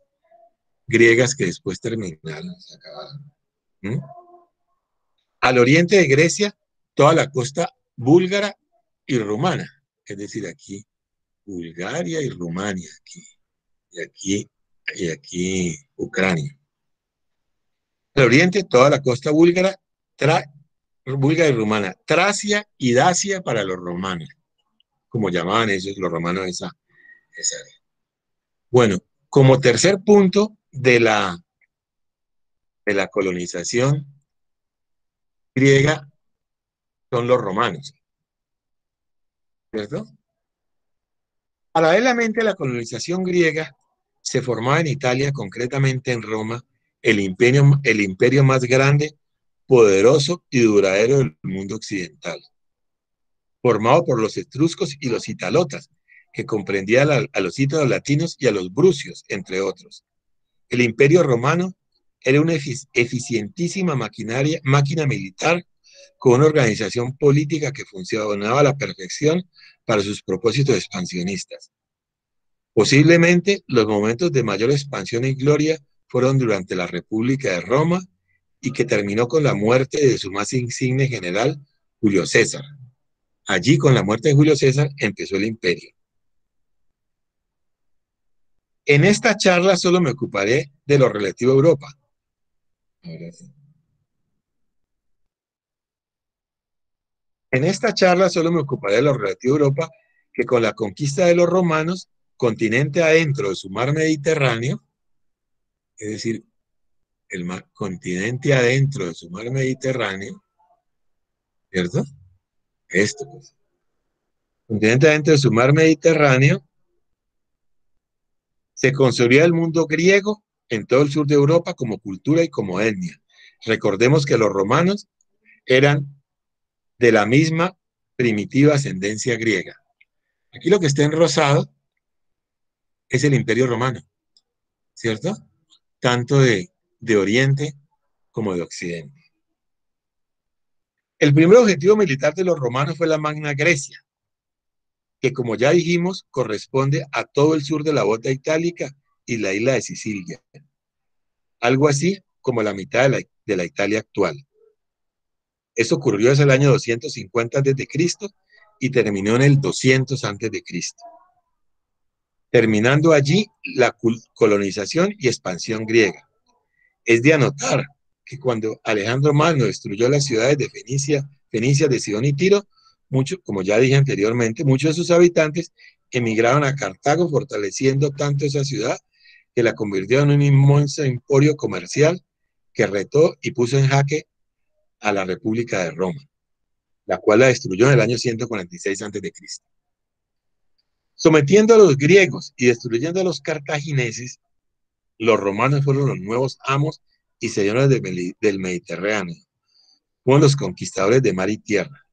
griegas que después terminaron, se acabaron. ¿Mm? Al oriente de Grecia, toda la costa búlgara y rumana. Es decir, aquí Bulgaria y Rumania, aquí, y aquí Ucrania. Al oriente, toda la costa búlgara y rumana, Tracia y Dacia para los romanos, como llamaban ellos los romanos esa área. Bueno, como tercer punto de la colonización griega son los romanos, ¿cierto? Paralelamente a la colonización griega, se formaba en Italia, concretamente en Roma, el imperio más grande, poderoso y duradero del mundo occidental, formado por los etruscos y los italotas, que comprendía a los ítalos latinos y a los brucios, entre otros. El imperio romano era una eficientísima máquina militar con una organización política que funcionaba a la perfección para sus propósitos expansionistas. Posiblemente los momentos de mayor expansión y gloria fueron durante la República de Roma y que terminó con la muerte de su más insigne general, Julio César. Allí, con la muerte de Julio César, empezó el imperio. En esta charla solo me ocuparé de lo relativo a Europa. En esta charla solo me ocuparé de lo relativo a Europa, que con la conquista de los romanos, continente adentro de su mar Mediterráneo, es decir, continente adentro de su mar Mediterráneo, ¿cierto? Esto, pues. Continente adentro de su mar Mediterráneo, se consolida el mundo griego en todo el sur de Europa como cultura y como etnia. Recordemos que los romanos eran de la misma primitiva ascendencia griega. Aquí lo que está en rosado es el Imperio Romano, ¿cierto? Tanto de Oriente como de Occidente. El primer objetivo militar de los romanos fue la Magna Grecia, que como ya dijimos, corresponde a todo el sur de la bota itálica y la isla de Sicilia. Algo así como la mitad de la Italia actual. Eso ocurrió desde el año 250 a.C. y terminó en el 200 a.C. Terminando allí la colonización y expansión griega. Es de anotar que cuando Alejandro Magno destruyó las ciudades de Fenicia de Sidón y Tiro, como ya dije anteriormente, muchos de sus habitantes emigraron a Cartago, fortaleciendo tanto esa ciudad que la convirtió en un inmenso emporio comercial que retó y puso en jaque a la República de Roma, la cual la destruyó en el año 146 a.C. Sometiendo a los griegos y destruyendo a los cartagineses, los romanos fueron los nuevos amos y señores del Mediterráneo, fueron los conquistadores de mar y tierra.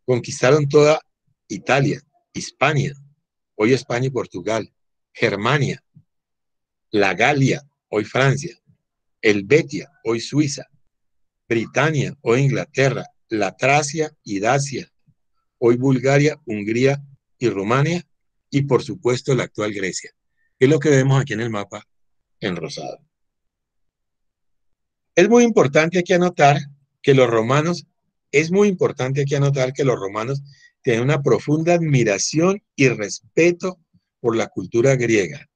Conquistaron toda Italia, Hispania, hoy España y Portugal, Germania, la Galia, hoy Francia, Helvetia, hoy Suiza, Britania, hoy Inglaterra, la Tracia y Dacia, hoy Bulgaria, Hungría y Rumania, y por supuesto la actual Grecia, que es lo que vemos aquí en el mapa en rosado. Es muy importante aquí anotar que los romanos, tienen una profunda admiración y respeto por la cultura griega.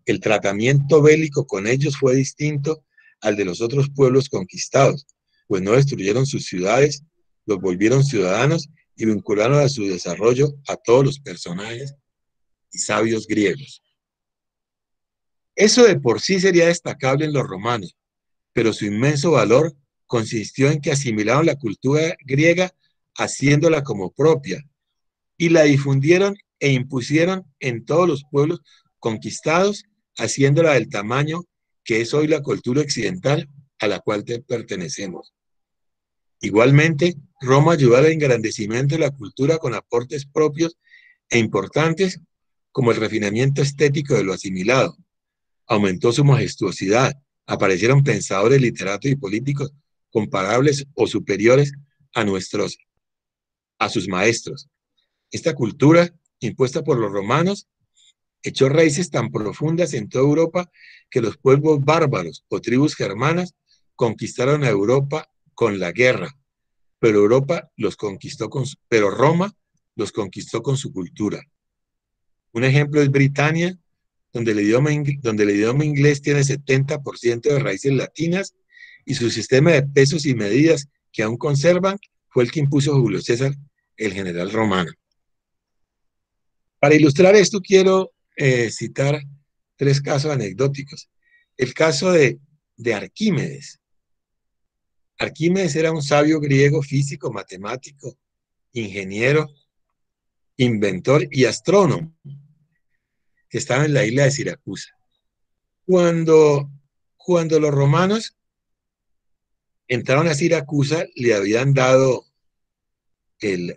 El tratamiento bélico con ellos fue distinto al de los otros pueblos conquistados, pues no destruyeron sus ciudades, los volvieron ciudadanos y vincularon a su desarrollo a todos los personajes y sabios griegos. Eso de por sí sería destacable en los romanos, pero su inmenso valor consistió en que asimilaron la cultura griega haciéndola como propia y la difundieron e impusieron en todos los pueblos conquistados, haciéndola del tamaño que es hoy la cultura occidental a la cual pertenecemos. Igualmente, Roma ayudó al engrandecimiento de la cultura con aportes propios e importantes como el refinamiento estético de lo asimilado. Aumentó su majestuosidad, aparecieron pensadores, literatos y políticos comparables o superiores a sus maestros. Esta cultura, impuesta por los romanos, echó raíces tan profundas en toda Europa que los pueblos bárbaros o tribus germanas conquistaron a Europa con la guerra, pero Roma los conquistó con su cultura. Un ejemplo es Britania, donde el idioma inglés tiene 70% de raíces latinas y su sistema de pesos y medidas que aún conservan fue el que impuso Julio César, el general romano. Para ilustrar esto quiero citar 3 casos anecdóticos. El caso de Arquímedes. Arquímedes era un sabio griego, físico, matemático, ingeniero, inventor y astrónomo que estaba en la isla de Siracusa. Cuando los romanos entraron a Siracusa, le habían dado en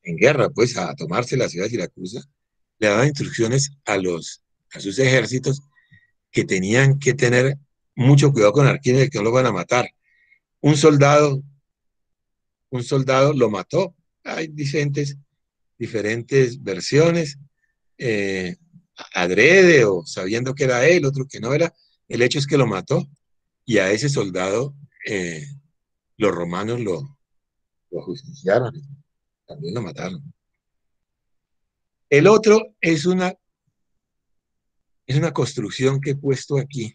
guerra, pues, a tomarse la ciudad de Siracusa, le daban instrucciones a sus ejércitos que tenían que tener mucho cuidado con Arquímedes, que no lo van a matar. Un soldado lo mató. Hay diferentes versiones, adrede o sabiendo que era él, otro que no era. El hecho es que lo mató y a ese soldado los romanos lo justiciaron, también lo mataron. El otro es una construcción que he puesto aquí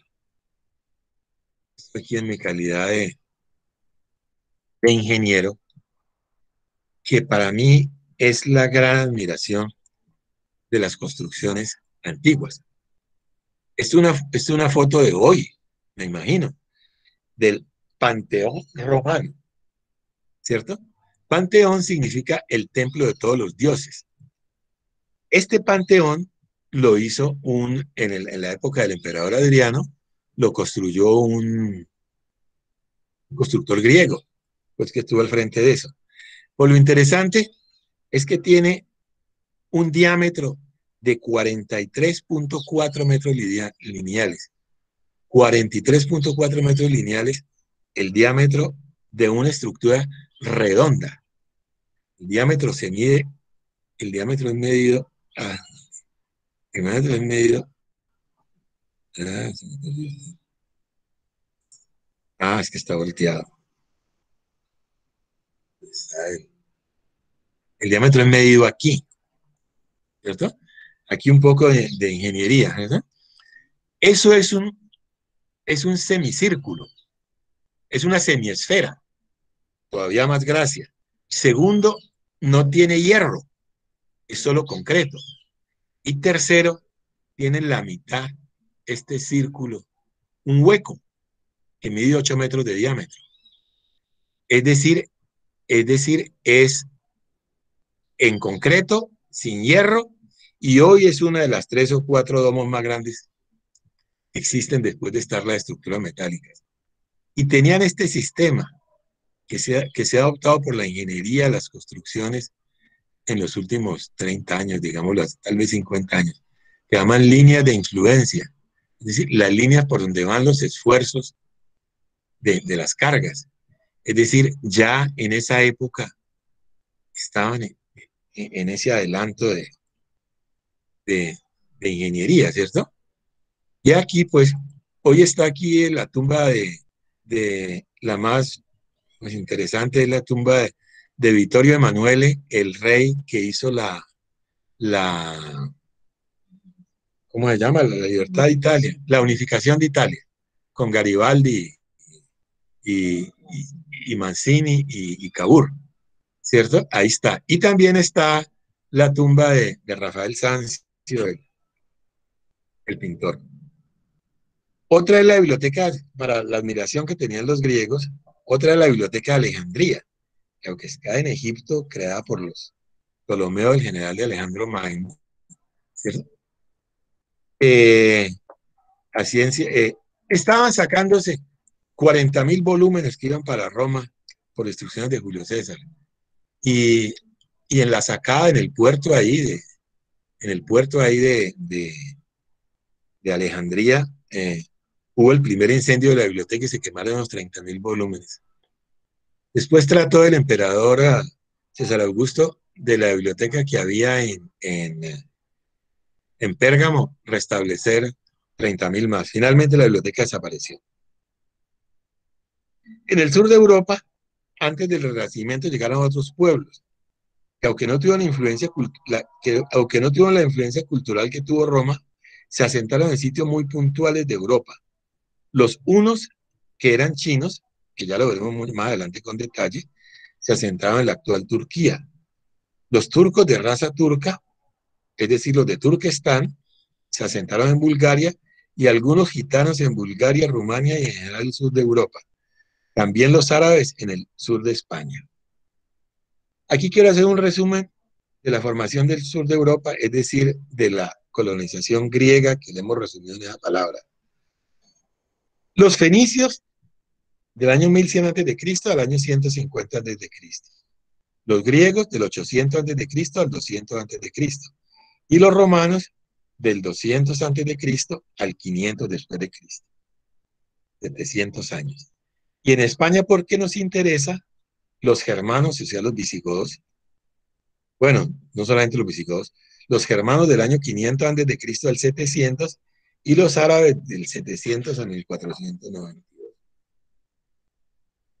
en mi calidad de ingeniero, que para mí es la gran admiración de las construcciones antiguas. Es una foto de hoy, me imagino, del Panteón romano, ¿cierto? Panteón significa el templo de todos los dioses. Este panteón lo hizo en la época del emperador Adriano, lo construyó un constructor griego, pues que estuvo al frente de eso. Pues lo interesante es que tiene un diámetro de 43.4 metros lineales. 43.4 metros lineales, el diámetro de una estructura redonda. El diámetro es medido, es que está volteado. El diámetro es medido aquí, ¿cierto? Aquí un poco de ingeniería, ¿verdad? Eso es un semicírculo, es una semiesfera, todavía más gracia. Segundo, no tiene hierro, es solo concreto. Y tercero, tiene en la mitad este círculo, un hueco que mide 8 metros de diámetro. Es decir, es en concreto, sin hierro, y hoy es una de las 3 o 4 domos más grandes que existen después de estar las estructuras metálicas. Y tenían este sistema que se ha adoptado por la ingeniería, las construcciones en los últimos 30 años, digamos, tal vez 50 años, que llaman líneas de influencia. es decir, las líneas por donde van los esfuerzos de las cargas. Es decir, ya en esa época estaban en ese adelanto de, de ingeniería, ¿cierto? Y aquí, pues, hoy está aquí en la tumba de la más pues, interesante, es la tumba de Vittorio Emanuele, el rey que hizo la ¿cómo se llama? La libertad de Italia, la unificación de Italia, con Garibaldi y, y, y Mazzini y Cavour, ¿cierto? Ahí está. Y también está la tumba de Rafael Sanzio, el pintor. Otra es la biblioteca, para la admiración que tenían los griegos, otra es la biblioteca de Alejandría, que aunque está en Egipto, creada por los Ptolomeo, el general de Alejandro Magno, ¿cierto? Así estaban sacándose 40.000 volúmenes que iban para Roma por instrucciones de Julio César. Y, y en la sacada, en el puerto ahí de Alejandría, hubo el primer incendio de la biblioteca y se quemaron los 30.000 volúmenes. Después trató el emperador César Augusto de la biblioteca que había en Pérgamo restablecer 30.000 más. Finalmente la biblioteca desapareció. En el sur de Europa, antes del Renacimiento, llegaron otros pueblos que aunque no tuvieron la influencia cultural que tuvo Roma, se asentaron en sitios muy puntuales de Europa. Los unos, que eran chinos, que ya lo veremos muy más adelante con detalle, se asentaron en la actual Turquía. Los turcos de raza turca, es decir, los de Turquestán, se asentaron en Bulgaria y algunos gitanos en Bulgaria, Rumania y en general el sur de Europa. También los árabes en el sur de España. Aquí quiero hacer un resumen de la formación del sur de Europa, es decir, de la colonización griega, que le hemos resumido en esa palabra. Los fenicios, del año 1100 a.C. al año 150 a.C. Los griegos, del 800 a.C. al 200 a.C. Y los romanos, del 200 a.C. al 500 después de Cristo. 700 años. Y en España, ¿por qué nos interesa? Los germanos, o sea, los visigodos. Bueno, no solamente los visigodos, los germanos del año 500 a.C. al 700 y los árabes del 700 a 1492.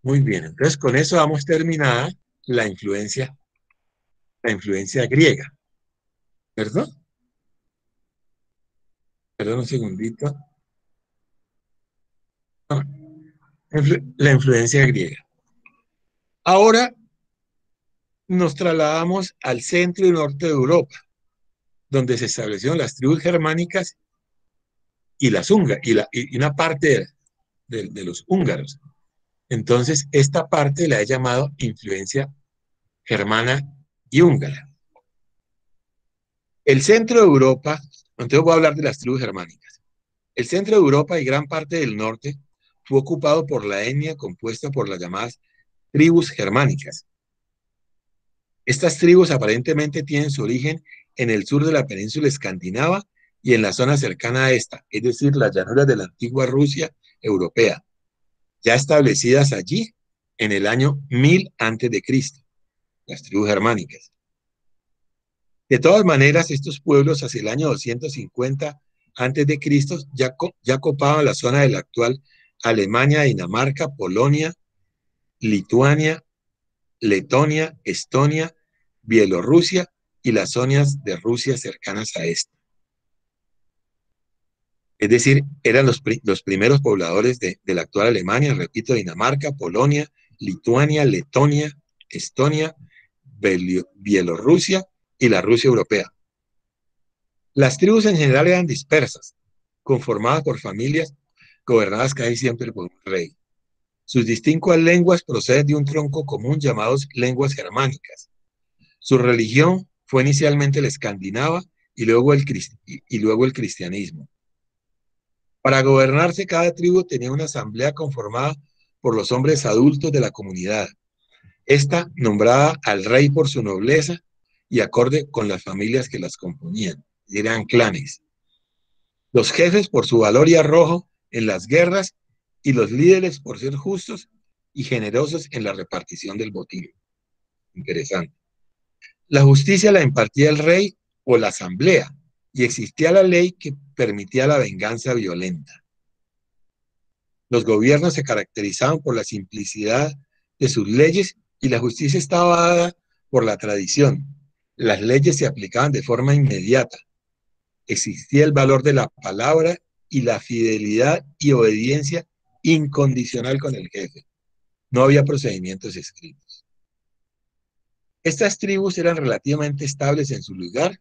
Muy bien, entonces con eso damos terminada la influencia griega, ¿verdad? Perdón un segundito. La influencia griega. Ahora nos trasladamos al centro y norte de Europa, donde se establecieron las tribus germánicas y las húngaras, y una parte de los húngaros. Entonces, esta parte la he llamado influencia germana y húngara. El centro de Europa, entonces voy a hablar de las tribus germánicas. El centro de Europa y gran parte del norte fue ocupado por la etnia compuesta por las llamadas tribus germánicas. Estas tribus aparentemente tienen su origen en el sur de la península escandinava y en la zona cercana a esta, es decir, las llanuras de la antigua Rusia europea, ya establecidas allí en el año 1000 a.C., las tribus germánicas. De todas maneras, estos pueblos hacia el año 250 a.C. ya copaban la zona de la actual Alemania, Dinamarca, Polonia, Lituania, Letonia, Estonia, Bielorrusia y las zonas de Rusia cercanas a esta. Es decir, eran los primeros pobladores de la actual Alemania, repito, Dinamarca, Polonia, Lituania, Letonia, Estonia, Bielorrusia y la Rusia europea. Las tribus en general eran dispersas, conformadas por familias gobernadas casi siempre por un rey. Sus distintas lenguas proceden de un tronco común llamados lenguas germánicas. Su religión fue inicialmente la escandinava y luego el cristianismo. Para gobernarse, cada tribu tenía una asamblea conformada por los hombres adultos de la comunidad. Esta nombraba al rey por su nobleza y acorde con las familias que las componían. Eran clanes. Los jefes por su valor y arrojo en las guerras y los líderes por ser justos y generosos en la repartición del botín. Interesante. La justicia la impartía el rey o la asamblea y existía la ley que permitía la venganza violenta. Los gobiernos se caracterizaban por la simplicidad de sus leyes y la justicia estaba dada por la tradición. Las leyes se aplicaban de forma inmediata. Existía el valor de la palabra y la fidelidad y obediencia incondicional con el jefe. No había procedimientos escritos. Estas tribus eran relativamente estables en su lugar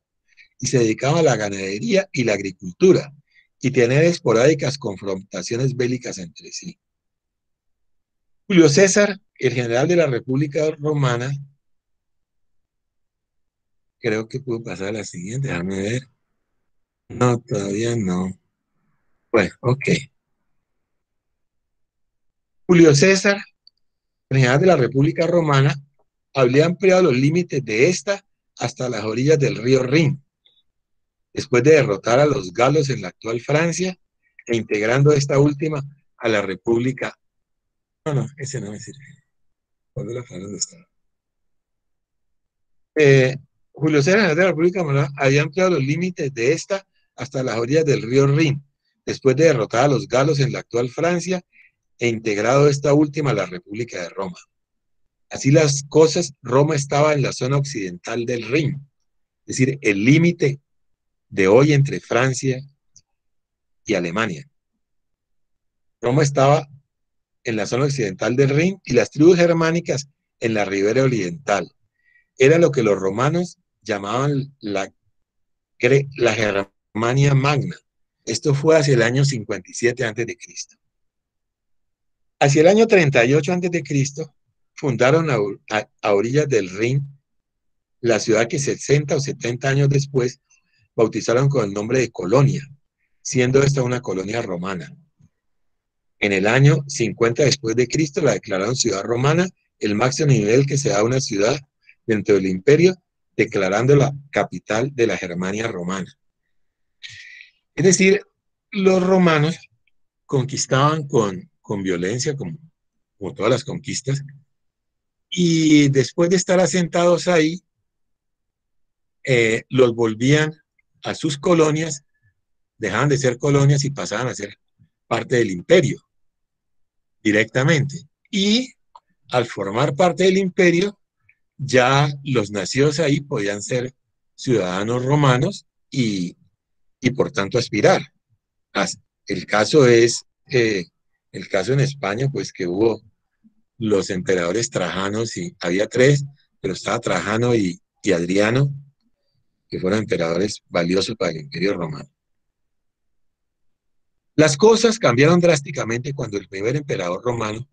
y se dedicaban a la ganadería y la agricultura y tenían esporádicas confrontaciones bélicas entre sí. Julio César, el general de la República Romana, creo que puedo pasar a la siguiente, déjame ver. No, todavía no. Bueno, ok. Julio César, el general de la República Romana, había ampliado los límites de esta hasta las orillas del río Rin, después de derrotar a los galos en la actual Francia e integrando esta última a la República. No, ese no me sirve. ¿Cuál es la donde está? Julio César de la República Romana había ampliado los límites de esta hasta las orillas del río Rin, después de derrotar a los galos en la actual Francia e integrado esta última a la República de Roma. Así las cosas, Roma estaba en la zona occidental del Rin, es decir, el límite de hoy entre Francia y Alemania. Roma estaba en la zona occidental del Rin y las tribus germánicas en la ribera oriental. Era lo que los romanos llamaban la Germania Magna. Esto fue hacia el año 57 a.C. Hacia el año 38 a.C. fundaron a orillas del Rin la ciudad que 60 o 70 años después bautizaron con el nombre de Colonia, siendo esta una colonia romana. En el año 50 después de Cristo la declararon ciudad romana, el máximo nivel que se da a una ciudad dentro del imperio, declarándola capital de la Germania romana. Es decir, los romanos conquistaban con violencia, como todas las conquistas, y después de estar asentados ahí, los volvían a sus colonias, dejaban de ser colonias y pasaban a ser parte del imperio directamente. Y al formar parte del imperio, ya los nacidos ahí podían ser ciudadanos romanos y por tanto aspirar. El caso es, el caso en España, pues que hubo los emperadores Trajanos, y había tres, pero estaba Trajano y Adriano, que fueron emperadores valiosos para el imperio romano. Las cosas cambiaron drásticamente cuando el primer emperador romano,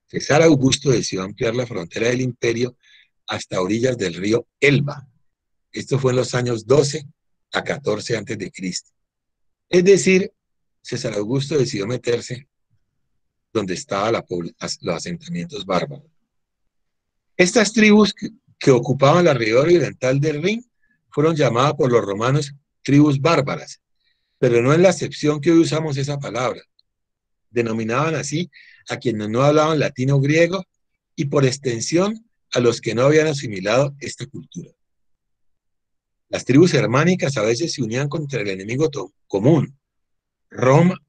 César Augusto, decidió ampliar la frontera del imperio hasta orillas del río Elba. Esto fue en los años 12 a 14 a.C. Es decir, César Augusto decidió meterse donde estaban los asentamientos bárbaros. Estas tribus que ocupaban la ribera oriental del Rin fueron llamadas por los romanos tribus bárbaras, pero no en la acepción que hoy usamos esa palabra. Denominaban así a quienes no hablaban latino o griego y por extensión a los que no habían asimilado esta cultura. Las tribus germánicas a veces se unían contra el enemigo común, Roma,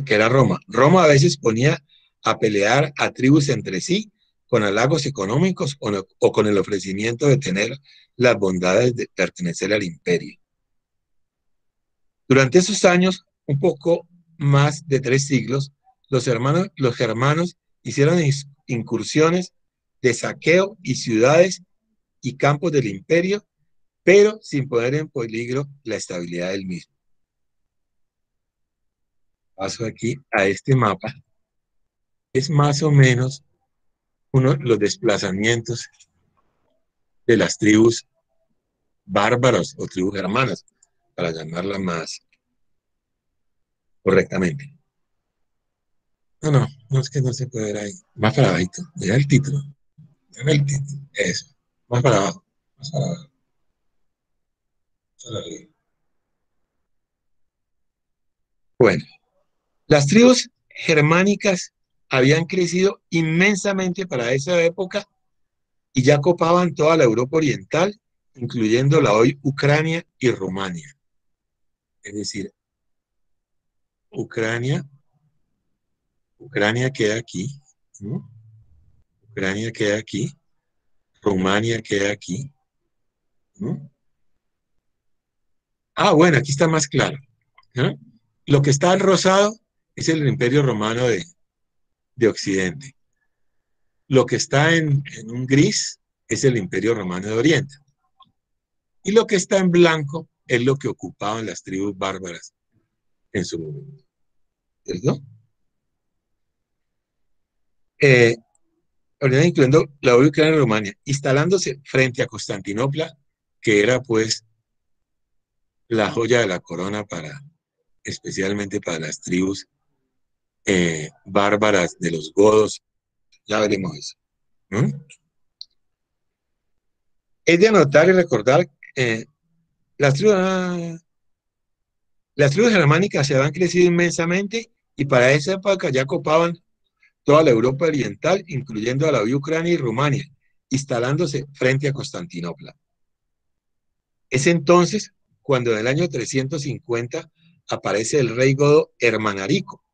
que era Roma. Roma a veces ponía a pelear a tribus entre sí con halagos económicos o con el ofrecimiento de tener las bondades de pertenecer al imperio. Durante esos años, un poco más de 3 siglos, los germanos hicieron incursiones de saqueo y ciudades y campos del imperio, pero sin poner en peligro la estabilidad del mismo. Paso aquí a este mapa. Es más o menos los desplazamientos de las tribus bárbaras o tribus germanas, para llamarla más correctamente. No es que no se puede ver ahí. Más para abajo, mira el título. Mira el título, eso. Más para abajo, más para abajo. Bueno, las tribus germánicas habían crecido inmensamente para esa época y ya copaban toda la Europa oriental, incluyendo la hoy Ucrania y Rumania. Es decir, Ucrania queda aquí, ¿no? Ucrania queda aquí, Rumania queda aquí, ¿no? Ah, bueno, aquí está más claro, ¿no? Lo que está en rosado es el Imperio Romano de Occidente. Lo que está en un gris es el Imperio Romano de Oriente. Y lo que está en blanco es lo que ocupaban las tribus bárbaras en su momento. ¿Cierto? Incluyendo la Ucrania y Rumania, instalándose frente a Constantinopla, que era pues la joya de la corona especialmente para las tribus bárbaras de los godos. Ya veremos eso. ¿No? Es de anotar y recordar las tribus germánicas se habían crecido inmensamente y para esa época ya copaban toda la Europa oriental, incluyendo a la Ucrania y Rumania, instalándose frente a Constantinopla. Es entonces cuando en el año 350 aparece el rey godo Hermanarico,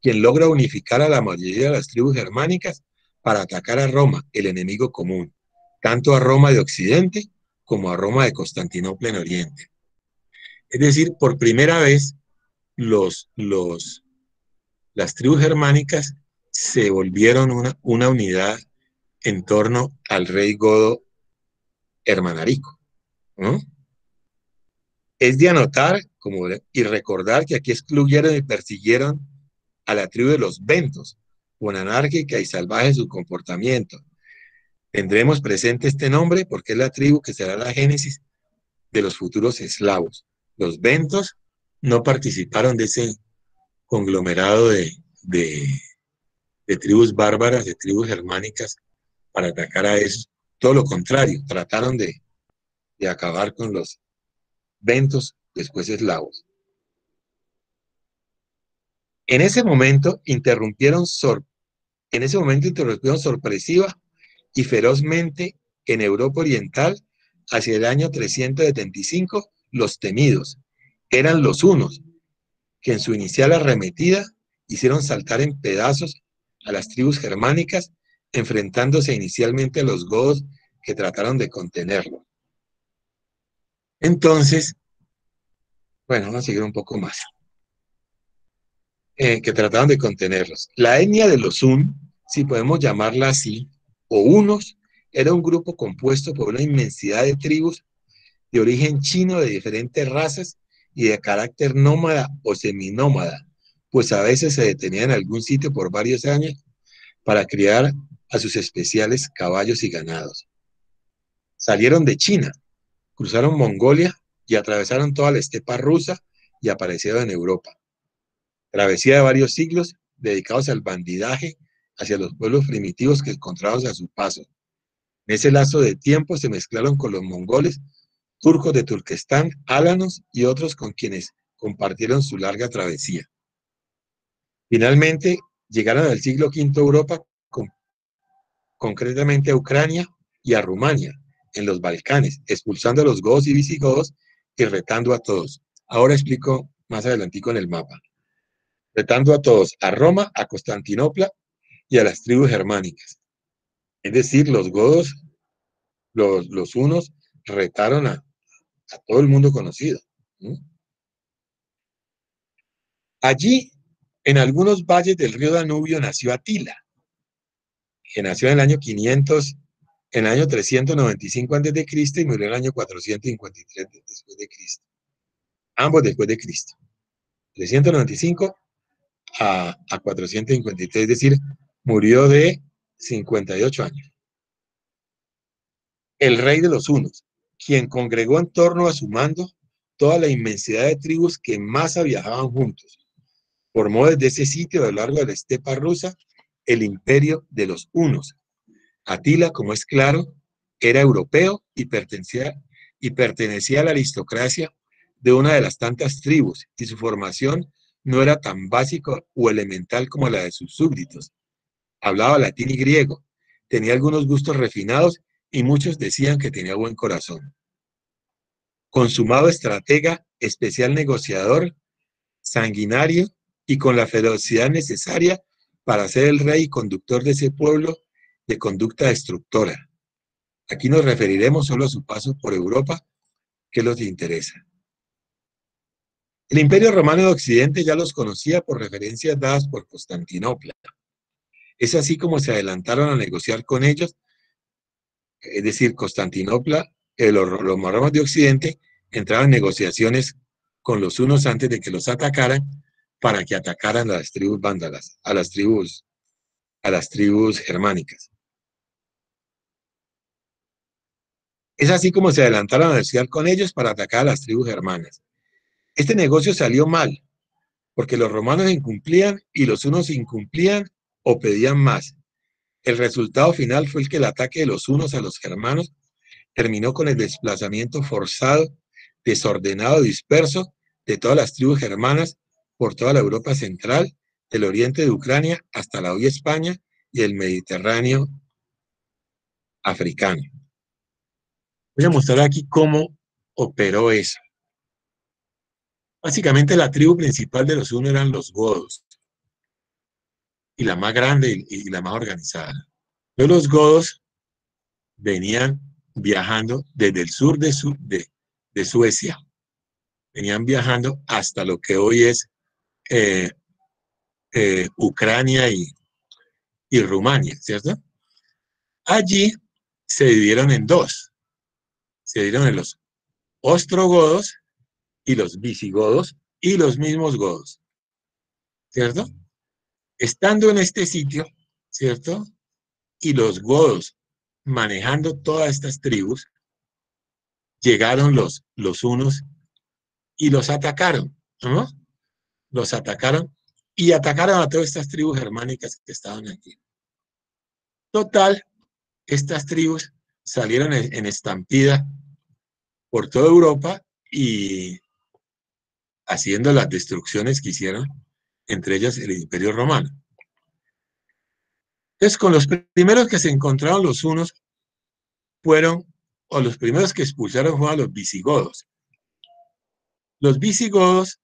quien logra unificar a la mayoría de las tribus germánicas para atacar a Roma, el enemigo común, tanto a Roma de Occidente como a Roma de Constantinopla en Oriente. Es decir, por primera vez las tribus germánicas se volvieron una unidad en torno al rey godo Hermanarico, ¿no? Es de anotar y recordar que aquí excluyeron y persiguieron a la tribu de los ventos, con anárquica y salvaje su comportamiento. Tendremos presente este nombre porque es la tribu que será la génesis de los futuros eslavos. Los ventos no participaron de ese conglomerado de tribus bárbaras, de tribus germánicas, para atacar a esos. Todo lo contrario, trataron de acabar con los ventos, después eslavos. En ese momento interrumpieron sorpresiva y ferozmente en Europa Oriental, hacia el año 375, los temidos. Eran los hunos, que en su inicial arremetida hicieron saltar en pedazos a las tribus germánicas, enfrentándose inicialmente a los godos que trataron de contenerlo. Entonces, bueno, vamos a seguir un poco más. Que trataron de contenerlos. La etnia de los Hun, si podemos llamarla así, o hunos, era un grupo compuesto por una inmensidad de tribus de origen chino de diferentes razas y de carácter nómada o seminómada, pues a veces se detenían en algún sitio por varios años para criar a sus especiales caballos y ganados. Salieron de China, cruzaron Mongolia y atravesaron toda la estepa rusa y aparecieron en Europa. Travesía de varios siglos dedicados al bandidaje hacia los pueblos primitivos que encontraron a su paso. En ese lazo de tiempo se mezclaron con los mongoles, turcos de Turquestán, álanos y otros con quienes compartieron su larga travesía. Finalmente llegaron al siglo V a Europa, concretamente a Ucrania y a Rumania, en los Balcanes, expulsando a los godos y visigodos y retando a todos. Ahora explico más adelantico en el mapa. Retando a todos, a Roma, a Constantinopla y a las tribus germánicas. Es decir, los godos, los hunos, retaron a todo el mundo conocido. Allí, en algunos valles del río Danubio, nació Atila, que nació en el año 500, en el año 395 a.C. y murió en el año 453 después de Cristo. Ambos después de Cristo. 395 a 453, es decir, murió de 58 años. El rey de los hunos, quien congregó en torno a su mando toda la inmensidad de tribus que en masa viajaban juntos. Formó desde ese sitio a lo largo de la estepa rusa el imperio de los hunos. Atila, como es claro, era europeo y pertenecía a la aristocracia de una de las tantas tribus, y su formación no era tan básico o elemental como la de sus súbditos. Hablaba latín y griego, tenía algunos gustos refinados y muchos decían que tenía buen corazón. Consumado estratega, especial negociador, sanguinario y con la ferocidad necesaria para ser el rey y conductor de ese pueblo de conducta destructora. Aquí nos referiremos solo a su paso por Europa, que los interesa. El Imperio Romano de Occidente ya los conocía por referencias dadas por Constantinopla. Es así como se adelantaron a negociar con ellos, es decir, Constantinopla, los romanos de Occidente entraban en negociaciones con los hunos antes de que los atacaran para que atacaran a las tribus vándalas, a las tribus germánicas. Es así como se adelantaron a negociar con ellos para atacar a las tribus germanas. Este negocio salió mal, porque los romanos incumplían y los hunos incumplían o pedían más. El resultado final fue el que el ataque de los hunos a los germanos terminó con el desplazamiento forzado, desordenado, disperso de todas las tribus germanas por toda la Europa central, del oriente de Ucrania hasta la hoy España y el Mediterráneo africano. Voy a mostrar aquí cómo operó eso. Básicamente la tribu principal de los hunos eran los godos, y la más grande y la más organizada. Los godos venían viajando desde el sur de Suecia, venían viajando hasta lo que hoy es Ucrania y Rumania, ¿cierto? Allí se dividieron en dos. Se dividieron en los ostrogodos y los visigodos y los mismos godos, ¿cierto? Estando en este sitio, ¿cierto? Y los godos manejando todas estas tribus, llegaron los hunos y los atacaron, ¿no? Los atacaron y atacaron a todas estas tribus germánicas que estaban aquí. Total, estas tribus salieron en estampida por toda Europa y haciendo las destrucciones que hicieron, entre ellas el Imperio Romano. Entonces, con los primeros que se encontraron los hunos fueron, o los primeros que expulsaron fueron los visigodos. Los visigodos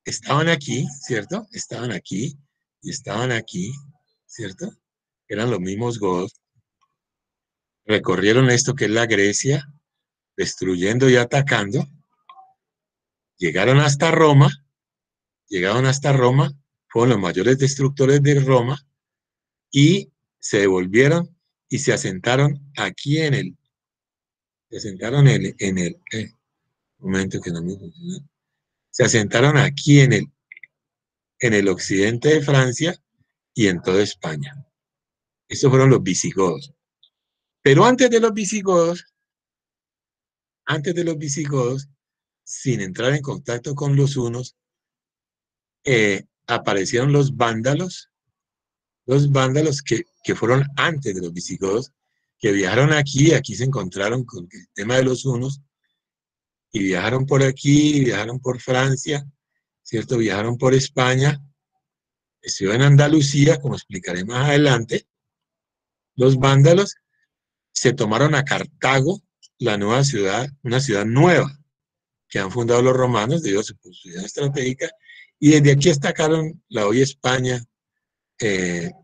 estaban aquí, ¿cierto? Estaban aquí y estaban aquí, ¿cierto? Eran los mismos godos. Recorrieron esto que es la Grecia, destruyendo y atacando. Llegaron hasta Roma, fueron los mayores destructores de Roma y se devolvieron y se asentaron aquí momento que no me funciona. Se asentaron aquí en el occidente de Francia y en toda España. Estos fueron los visigodos. Pero antes de los visigodos, sin entrar en contacto con los hunos, aparecieron los vándalos que fueron antes de los visigodos, que viajaron aquí se encontraron con el tema de los hunos, y viajaron por aquí, viajaron por Francia, ¿cierto? Viajaron por España, estuvieron en Andalucía, como explicaré más adelante. Los vándalos se tomaron a Cartago, la nueva ciudad, una ciudad nueva que han fundado los romanos debido a su posición estratégica, y desde aquí atacaron la hoy España,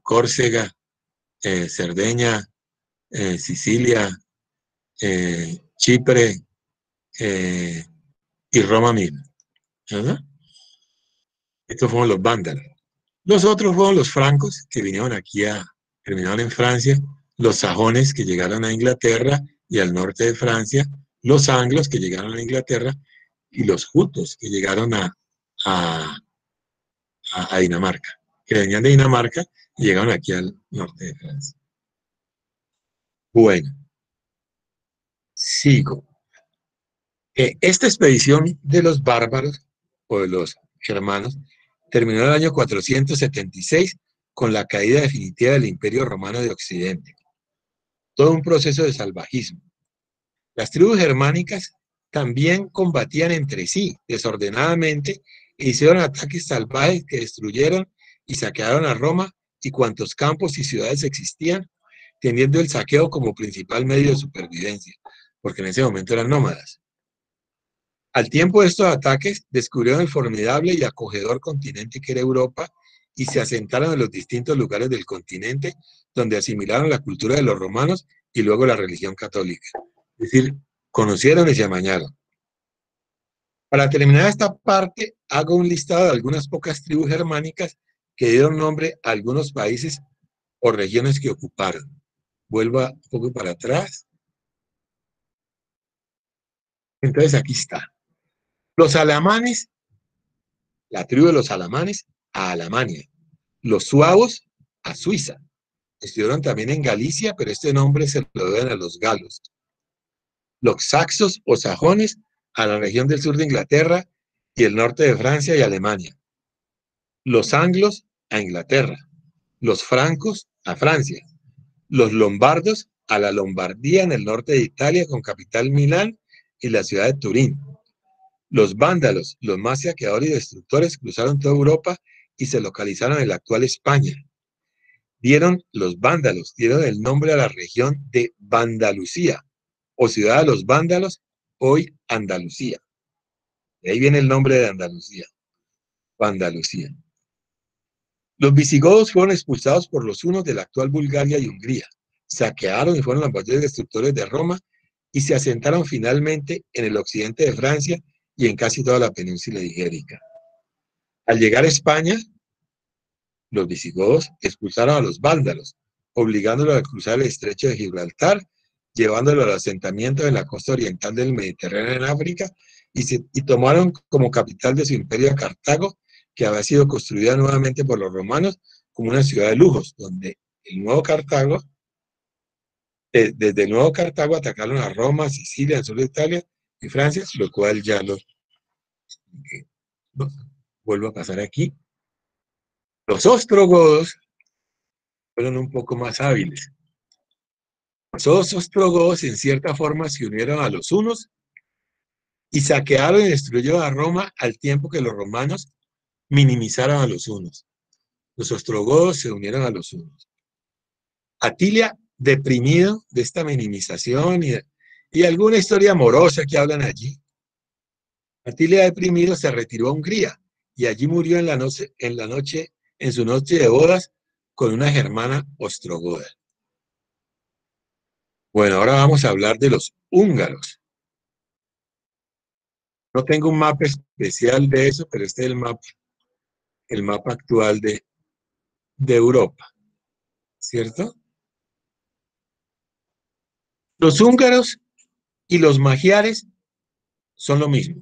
Córcega, Cerdeña, Sicilia, Chipre y Roma misma. ¿Verdad? Estos fueron los vándalos. Los otros fueron los francos, que vinieron aquí terminaron en Francia, los sajones, que llegaron a Inglaterra y al norte de Francia, los anglos, que llegaron a Inglaterra, y los jutos, que llegaron a Dinamarca, que venían de Dinamarca y llegaron aquí al norte de Francia. Bueno, sigo. Esta expedición de los bárbaros, o de los germanos, terminó en el año 476 con la caída definitiva del Imperio Romano de Occidente. Todo un proceso de salvajismo. Las tribus germánicas también combatían entre sí, desordenadamente, hicieron ataques salvajes que destruyeron y saquearon a Roma y cuantos campos y ciudades existían, teniendo el saqueo como principal medio de supervivencia, porque en ese momento eran nómadas. Al tiempo de estos ataques, descubrieron el formidable y acogedor continente que era Europa y se asentaron en los distintos lugares del continente, donde asimilaron la cultura de los romanos y luego la religión católica. Es decir, conocieron y se amañaron. Para terminar esta parte, hago un listado de algunas pocas tribus germánicas que dieron nombre a algunos países o regiones que ocuparon. Vuelvo un poco para atrás. Entonces aquí está. Los alamanes, la tribu de los alamanes a Alemania. Los suavos a Suiza. Estuvieron también en Galicia, pero este nombre se lo deben a los galos. Los saxos o sajones a la región del sur de Inglaterra y el norte de Francia y Alemania. Los anglos a Inglaterra. Los francos a Francia. Los lombardos a la Lombardía en el norte de Italia con capital Milán y la ciudad de Turín. Los vándalos, los más saqueadores y destructores, cruzaron toda Europa y se localizaron en la actual España. Los vándalos dieron el nombre a la región de Andalucía, o ciudad de los vándalos, hoy Andalucía. De ahí viene el nombre de Andalucía, Andalucía. Los visigodos fueron expulsados por los hunos de la actual Bulgaria y Hungría. Saquearon y fueron los mayores destructores de Roma y se asentaron finalmente en el occidente de Francia y en casi toda la península ibérica. Al llegar a España, los visigodos expulsaron a los vándalos, obligándolos a cruzar el estrecho de Gibraltar, llevándolos al asentamiento en la costa oriental del Mediterráneo en África y tomaron como capital de su imperio a Cartago, que había sido construida nuevamente por los romanos como una ciudad de lujos, donde el nuevo Cartago, desde el nuevo Cartago atacaron a Roma, Sicilia, el sur de Italia y Francia, lo cual ya lo vuelvo a pasar aquí. Los ostrogodos fueron un poco más hábiles. Los ostrogodos en cierta forma se unieron a los hunos y saquearon y destruyeron a Roma al tiempo que los romanos minimizaron a los hunos. Los ostrogodos se unieron a los hunos. Atilia, deprimido de esta minimización y alguna historia amorosa que hablan allí, Atilia, deprimido, se retiró a Hungría y allí murió en su noche de bodas con una germana ostrogoda. Bueno, ahora vamos a hablar de los húngaros. No tengo un mapa especial de eso, pero este es el mapa actual de Europa, ¿cierto? Los húngaros y los magiares son lo mismo,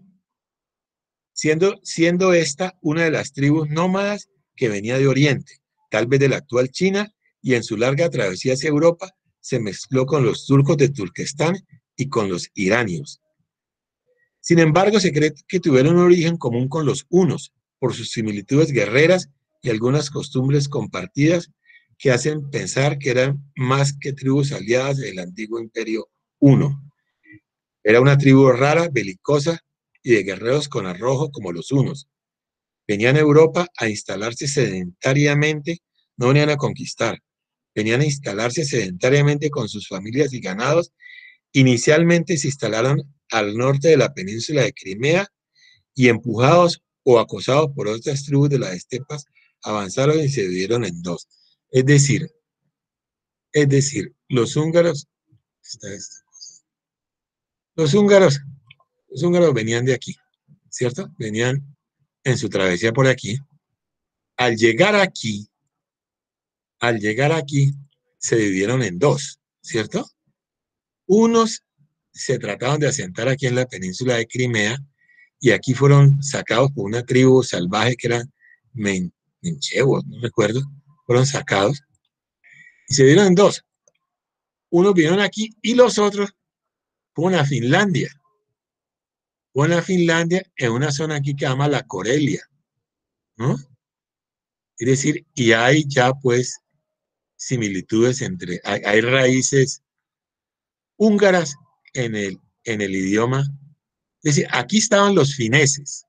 siendo esta una de las tribus nómadas que venía de Oriente, tal vez de la actual China, y en su larga travesía hacia Europa se mezcló con los turcos de Turquestán y con los iranios. Sin embargo, se cree que tuvieron un origen común con los hunos, por sus similitudes guerreras y algunas costumbres compartidas que hacen pensar que eran más que tribus aliadas del antiguo imperio huno. Era una tribu rara, belicosa y de guerreros con arrojo como los hunos. Venían a Europa a instalarse sedentariamente, no venían a conquistar, venían a instalarse sedentariamente con sus familias y ganados. Inicialmente se instalaron al norte de la península de Crimea y empujados o acosados por otras tribus de las estepas, avanzaron y se dividieron en dos. Es decir, los húngaros, los húngaros venían de aquí, ¿cierto? Venían en su travesía por aquí. Al llegar aquí, se dividieron en dos, ¿cierto? Unos se trataban de asentar aquí en la península de Crimea y aquí fueron sacados por una tribu salvaje que eran menchevos, no recuerdo, fueron sacados y se dieron en dos. Unos vinieron aquí y los otros fueron a Finlandia. Fueron a Finlandia en una zona aquí que se llama la Corelia, ¿no? Es decir, y hay ya pues similitudes hay raíces húngaras en el idioma. Es decir, aquí estaban los fineses,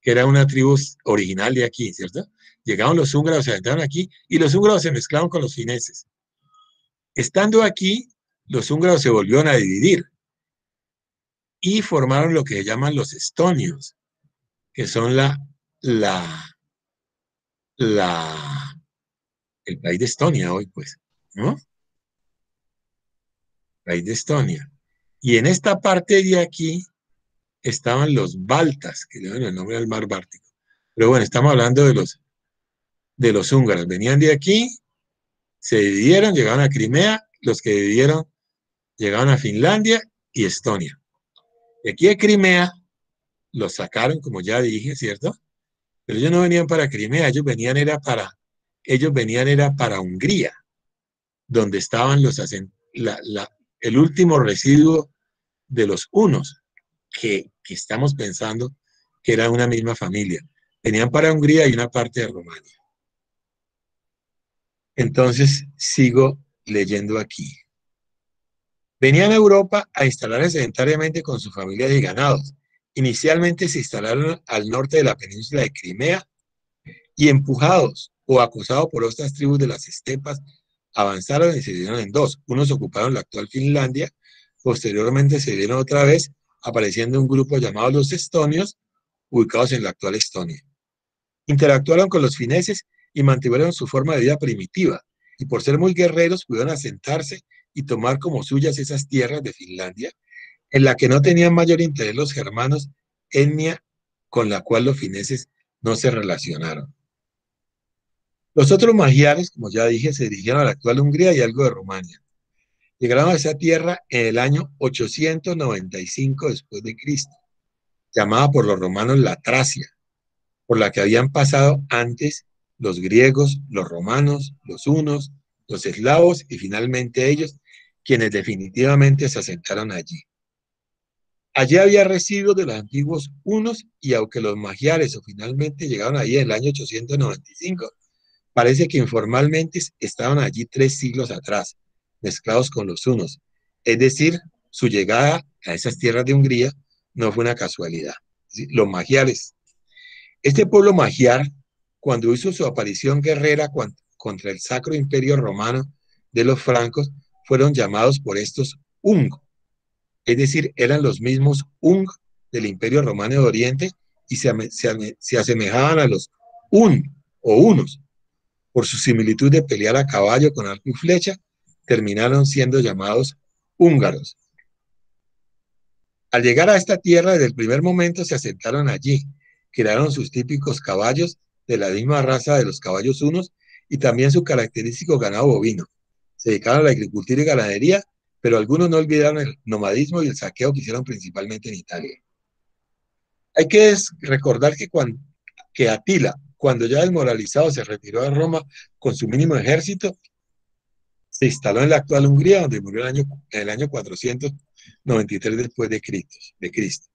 que era una tribu original de aquí, ¿cierto? Llegaron los húngaros, se aventaron aquí, y los húngaros se mezclaron con los fineses. Estando aquí, los húngaros se volvieron a dividir y formaron lo que se llaman los estonios, que son el país de Estonia hoy, pues, ¿no? El país de Estonia. Y en esta parte de aquí estaban los baltas, que le dan el nombre al mar Báltico. Pero bueno, estamos hablando de los húngaros. Venían de aquí, se dividieron, llegaron a Crimea, los que dividieron llegaron a Finlandia y Estonia. Y aquí de Crimea los sacaron, como ya dije, ¿cierto? Pero ellos no venían para Crimea, ellos venían era para Hungría, donde estaban el último residuo de los hunos, que estamos pensando que era una misma familia. Venían para Hungría y una parte de Rumania. Entonces, sigo leyendo aquí. Venían a Europa a instalarse sedentariamente con sus familias y ganados. Inicialmente se instalaron al norte de la península de Crimea y empujados o acosados por otras tribus de las estepas, avanzaron y se dividieron en dos. Unos ocuparon la actual Finlandia, posteriormente se dividieron otra vez, apareciendo un grupo llamado los estonios, ubicados en la actual Estonia. Interactuaron con los fineses y mantuvieron su forma de vida primitiva, y por ser muy guerreros pudieron asentarse y tomar como suyas esas tierras de Finlandia, en la que no tenían mayor interés los germanos, etnia con la cual los fineses no se relacionaron. Los otros magiares, como ya dije, se dirigieron a la actual Hungría y algo de Rumania. Llegaron a esa tierra en el año 895 después de Cristo, llamada por los romanos la Tracia, por la que habían pasado antes los griegos, los romanos, los hunos, los eslavos y finalmente ellos, quienes definitivamente se asentaron allí. Allí había residuos de los antiguos hunos y aunque los magiares finalmente llegaron allí en el año 895, parece que informalmente estaban allí 3 siglos atrás, mezclados con los hunos. Es decir, su llegada a esas tierras de Hungría no fue una casualidad. Los magiares. Este pueblo magiar, cuando hizo su aparición guerrera contra el Sacro Imperio Romano de los francos, fueron llamados por estos Hung. Es decir, eran los mismos Hung del Imperio Romano de Oriente y se asemejaban a los Hun o Hunos. Por su similitud de pelear a caballo con arco y flecha, terminaron siendo llamados húngaros. Al llegar a esta tierra, desde el primer momento se asentaron allí, crearon sus típicos caballos de la misma raza de los caballos hunos y también su característico ganado bovino. Se dedicaron a la agricultura y ganadería, pero algunos no olvidaron el nomadismo y el saqueo que hicieron principalmente en Italia. Hay que recordar que Atila, cuando ya desmoralizado se retiró de Roma con su mínimo ejército, se instaló en la actual Hungría, donde murió en el año 493 después de Cristo.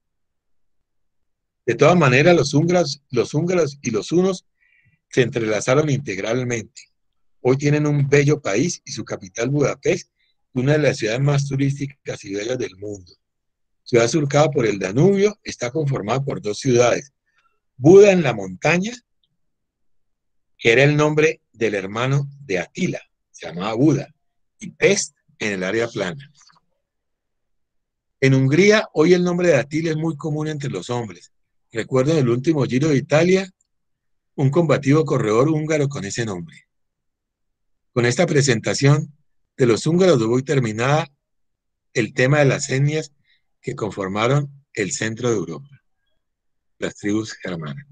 De todas maneras, los húngaros y los hunos se entrelazaron integralmente. Hoy tienen un bello país y su capital, Budapest, una de las ciudades más turísticas y bellas del mundo. Ciudad surcada por el Danubio, está conformada por 2 ciudades. Buda en la montaña, que era el nombre del hermano de Atila, se llamaba Buda, y Pest en el área plana. En Hungría, hoy el nombre de Atila es muy común entre los hombres. Recuerdo en el último Giro de Italia, un combativo corredor húngaro con ese nombre. Con esta presentación de los húngaros doy terminada el tema de las etnias que conformaron el centro de Europa, las tribus germanas.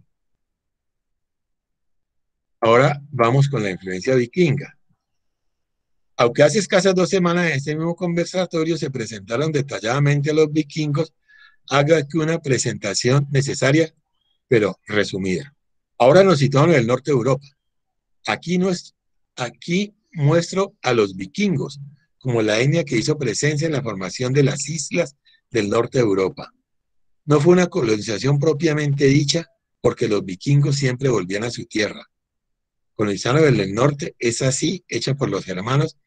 Ahora vamos con la influencia vikinga. Aunque hace escasas 2 semanas en este mismo conversatorio se presentaron detalladamente a los vikingos, haga aquí una presentación necesaria, pero resumida. Ahora nos situamos en el norte de Europa. Aquí muestro a los vikingos como la etnia que hizo presencia en la formación de las islas del norte de Europa. No fue una colonización propiamente dicha, porque los vikingos siempre volvían a su tierra. Colonizaron el norte, es así, hecha por los germanos,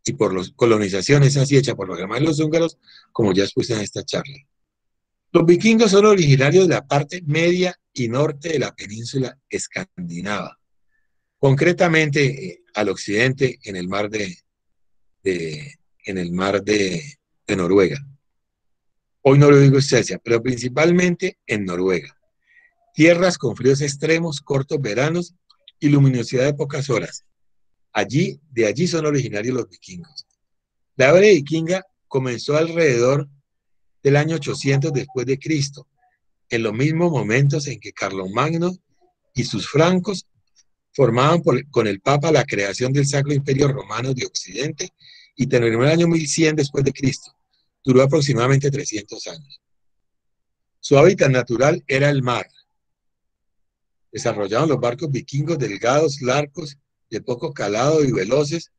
y por la colonización es así, hecha por los germanos y los húngaros, como ya expuse en esta charla. Los vikingos son originarios de la parte media y norte de la península escandinava, concretamente al occidente en el mar de Noruega. Hoy no lo digo Suecia, pero principalmente en Noruega. Tierras con fríos extremos, cortos veranos y luminosidad de pocas horas. De allí son originarios los vikingos. La era vikinga comenzó alrededor del año 800 después de Cristo, en los mismos momentos en que Carlomagno y sus francos formaban con el Papa la creación del Sacro Imperio Romano de Occidente y terminó en el año 1100 después de Cristo. Duró aproximadamente 300 años. Su hábitat natural era el mar. Desarrollaron los barcos vikingos delgados, largos, de poco calado y veloces,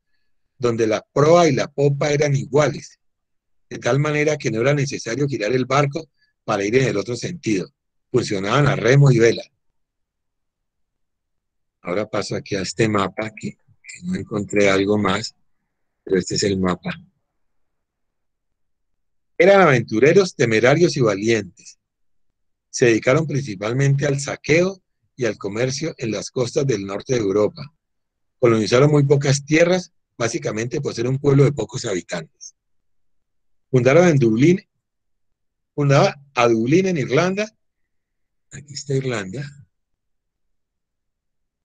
donde la proa y la popa eran iguales, de tal manera que no era necesario girar el barco para ir en el otro sentido. Funcionaban a remo y vela. Ahora paso aquí a este mapa, que no encontré algo más, pero este es el mapa. Eran aventureros, temerarios y valientes. Se dedicaron principalmente al saqueo y al comercio en las costas del norte de Europa. Colonizaron muy pocas tierras, básicamente por ser un pueblo de pocos habitantes. Fundaba a Dublín en Irlanda. Aquí está Irlanda.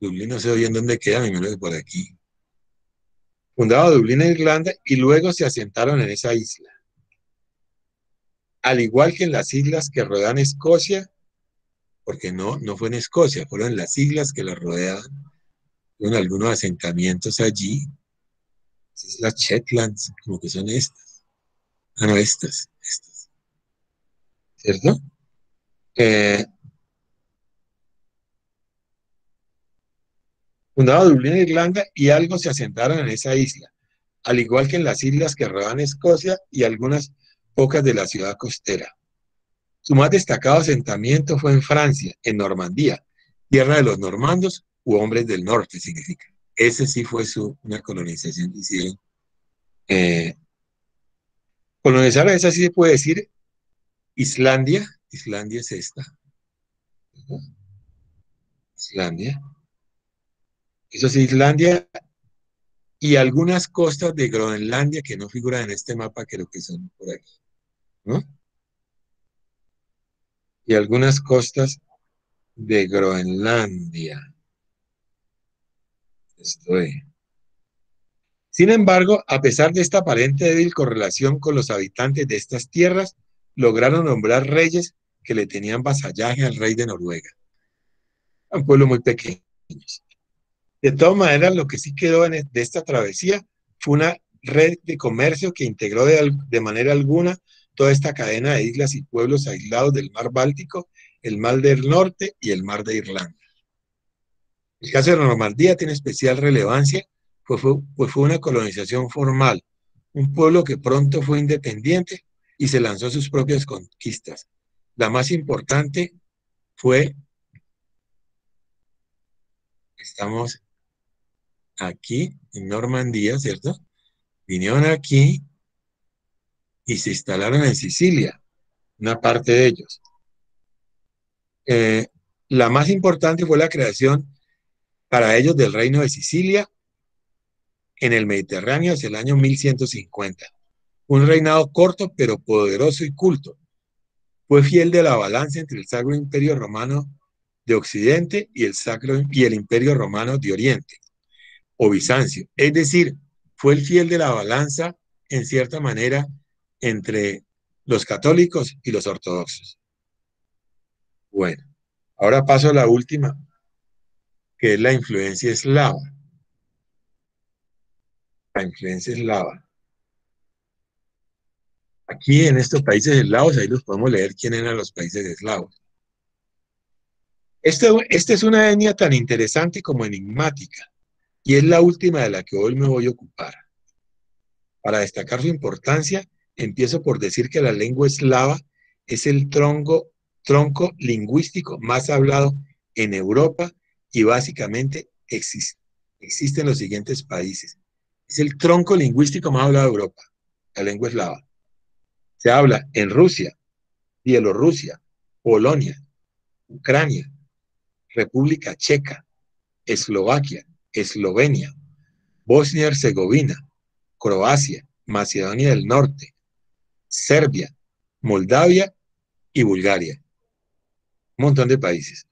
Dublín no sé bien dónde queda, me imagino que por aquí. Fundaba Dublín en Irlanda y luego se asentaron en esa isla. Al igual que en las islas que rodean Escocia, porque no fue en Escocia, fueron en las islas que la rodean, fueron algunos asentamientos allí. Islas Shetlands, como que son estas. Ah, no, estas. ¿Cierto? Fundaba Dublín, Irlanda, y algo se asentaron en esa isla, al igual que en las islas que rodean Escocia y algunas pocas de la ciudad costera. Su más destacado asentamiento fue en Francia, en Normandía, tierra de los normandos u hombres del norte, significa. Ese sí fue una colonización que hicieron. Colonizar, esa sí se puede decir, Islandia. Islandia es esta. Islandia. Eso es Islandia y algunas costas de Groenlandia que no figuran en este mapa, creo que son por aquí, ¿no? Y algunas costas de Groenlandia. Esto es. Sin embargo, a pesar de esta aparente débil correlación con los habitantes de estas tierras, lograron nombrar reyes que le tenían vasallaje al rey de Noruega. Un pueblo muy pequeño. De todas maneras, lo que sí quedó de esta travesía fue una red de comercio que integró de manera alguna toda esta cadena de islas y pueblos aislados del mar Báltico, el mar del Norte y el mar de Irlanda. El caso de la Normandía tiene especial relevancia, pues fue una colonización formal, un pueblo que pronto fue independiente y se lanzó a sus propias conquistas. La más importante fue, estamos aquí en Normandía, ¿cierto? Vinieron aquí y se instalaron en Sicilia, una parte de ellos. La más importante fue la creación para ellos del reino de Sicilia en el Mediterráneo hacia el año 1150. Un reinado corto pero poderoso y culto. Fue fiel de la balanza entre el Sacro Imperio Romano de Occidente y el Imperio Romano de Oriente, o Bizancio. Es decir, fue el fiel de la balanza, en cierta manera, entre los católicos y los ortodoxos. Bueno, ahora paso a la última, que es la influencia eslava. La influencia eslava. Aquí en estos países eslavos, ahí los podemos leer quién eran los países eslavos. Esta es una etnia tan interesante como enigmática, y es la última de la que hoy me voy a ocupar. Para destacar su importancia, empiezo por decir que la lengua eslava es el tronco lingüístico más hablado en Europa y básicamente existen los siguientes países. Es el tronco lingüístico más hablado de Europa, la lengua eslava. Se habla en Rusia, Bielorrusia, Polonia, Ucrania, República Checa, Eslovaquia, Eslovenia, Bosnia y Herzegovina, Croacia, Macedonia del Norte, Serbia, Moldavia y Bulgaria. Un montón de países.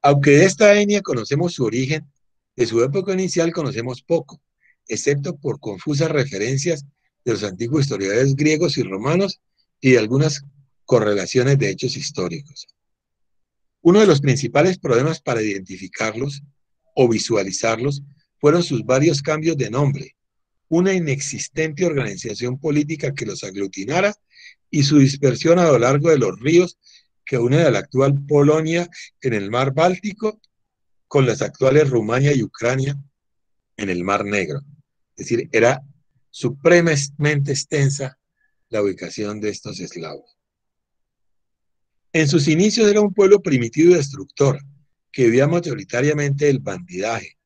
Aunque de esta etnia conocemos su origen, de su época inicial conocemos poco, excepto por confusas referencias de los antiguos historiadores griegos y romanos y de algunas correlaciones de hechos históricos. Uno de los principales problemas para identificarlos o visualizarlos fueron sus varios cambios de nombre, una inexistente organización política que los aglutinara y su dispersión a lo largo de los ríos que unen a la actual Polonia en el mar Báltico con las actuales Rumania y Ucrania en el mar Negro. Es decir, era supremamente extensa la ubicación de estos eslavos. En sus inicios era un pueblo primitivo y destructor, que vivía mayoritariamente del bandidaje.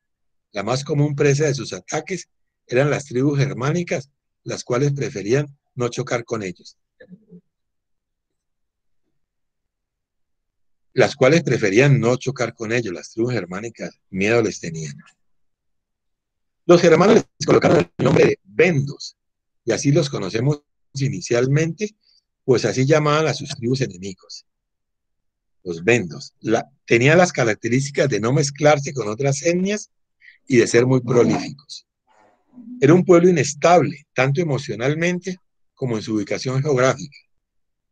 La más común presa de sus ataques eran las tribus germánicas, las cuales preferían no chocar con ellos. Las tribus germánicas, miedo les tenían. Los germanos les colocaron el nombre de vendos, y así los conocemos inicialmente, pues así llamaban a sus tribus enemigos. Los vendos. Tenían las características de no mezclarse con otras etnias y de ser muy prolíficos. Era un pueblo inestable, tanto emocionalmente como en su ubicación geográfica.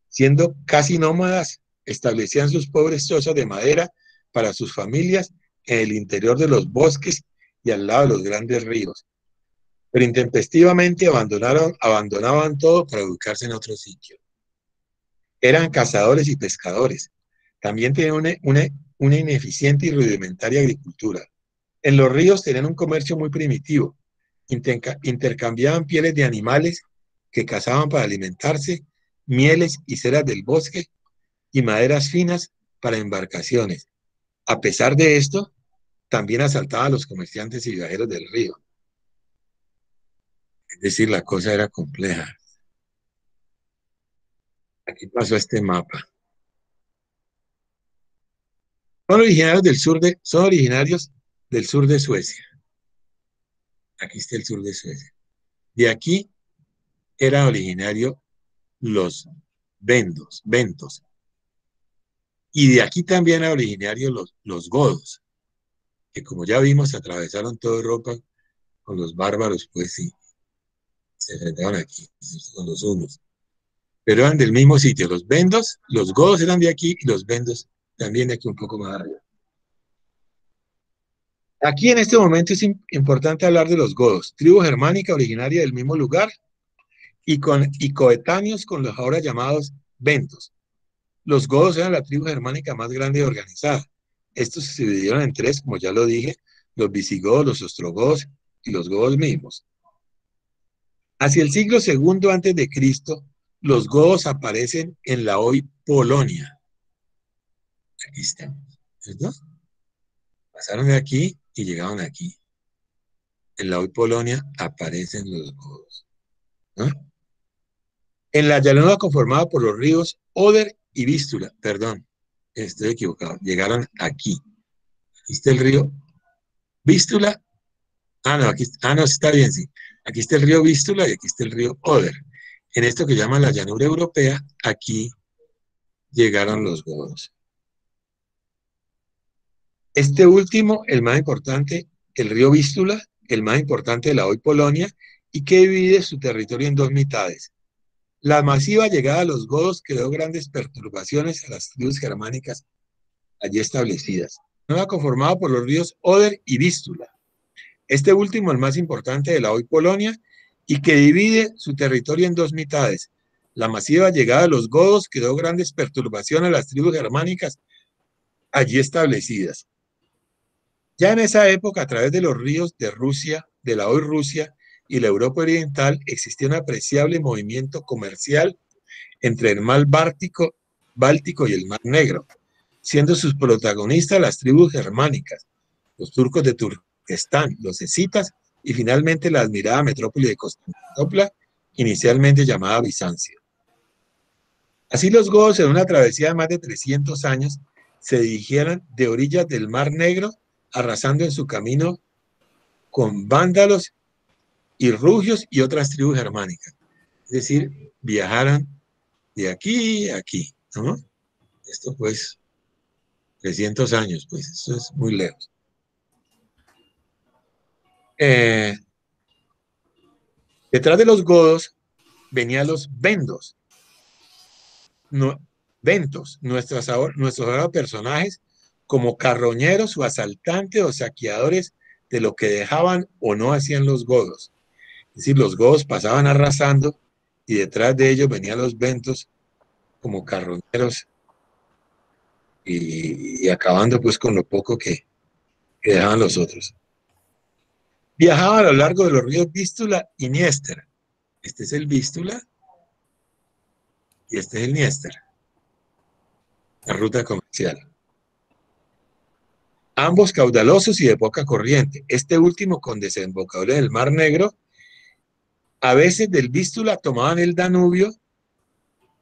Siendo casi nómadas, establecían sus pobres chozas de madera para sus familias en el interior de los bosques y al lado de los grandes ríos. Pero intempestivamente abandonaban todo para ubicarse en otro sitio. Eran cazadores y pescadores. También tenían una ineficiente y rudimentaria agricultura. En los ríos tenían un comercio muy primitivo. Intercambiaban pieles de animales que cazaban para alimentarse, mieles y ceras del bosque y maderas finas para embarcaciones. A pesar de esto, también asaltaban a los comerciantes y viajeros del río. Es decir, la cosa era compleja. Aquí pasó este mapa. Son originarios del sur de Suecia. Aquí está el sur de Suecia. De aquí eran originarios los ventos. Y de aquí también eran originarios los godos, que como ya vimos, atravesaron toda Europa con los bárbaros, pues sí, se enfrentaron aquí con los hunos. Pero eran del mismo sitio. Los vendos, los godos eran de aquí y los vendos también de aquí un poco más arriba. Aquí en este momento es importante hablar de los godos, tribu germánica originaria del mismo lugar y coetáneos con los ahora llamados ventos. Los godos eran la tribu germánica más grande y organizada. Estos se dividieron en tres, como ya lo dije, los visigodos, los ostrogodos y los godos mismos. Hacia el siglo II a.C., los godos aparecen en la hoy Polonia. Aquí estamos, ¿cierto? Pasaron de aquí y llegaron aquí. En la hoy Polonia aparecen los godos, ¿no? En la llanura conformada por los ríos Oder y Vístula, perdón, estoy equivocado, llegaron aquí. Aquí está el río Vístula. No, está bien, sí. Aquí está el río Vístula y aquí está el río Oder. En esto que llaman la llanura europea, aquí llegaron los godos. Este último, el más importante, el río Vístula, el más importante de la hoy Polonia, y que divide su territorio en dos mitades. La masiva llegada de los godos creó grandes perturbaciones a las tribus germánicas allí establecidas. Estaba conformada por los ríos Oder y Vístula. Este último, el más importante de la hoy Polonia, y que divide su territorio en dos mitades. La masiva llegada de los godos creó grandes perturbaciones a las tribus germánicas allí establecidas. Ya en esa época, a través de los ríos de Rusia, de la hoy Rusia y la Europa oriental, existía un apreciable movimiento comercial entre el mar Báltico y el mar Negro, siendo sus protagonistas las tribus germánicas, los turcos de Turquestán, los escitas y finalmente la admirada metrópoli de Constantinopla, inicialmente llamada Bizancio. Así los godos, en una travesía de más de 300 años, se dirigieran de orillas del Mar Negro, arrasando en su camino con vándalos y rugios y otras tribus germánicas. Es decir, viajaran de aquí a aquí, ¿no? Esto pues 300 años, pues eso es muy lejos. Detrás de los godos venían los vendos, ventos, nuestros ahora personajes como carroñeros o asaltantes o saqueadores de lo que dejaban o no hacían los godos. Es decir, los godos pasaban arrasando y detrás de ellos venían los ventos como carroñeros y acabando pues con lo poco que dejaban los otros. Viajaba a lo largo de los ríos Vístula y Dniester. Este es el Vístula y este es el Dniester, la ruta comercial. Ambos caudalosos y de poca corriente, este último con desembocadura en el Mar Negro. A veces del Vístula tomaban el Danubio,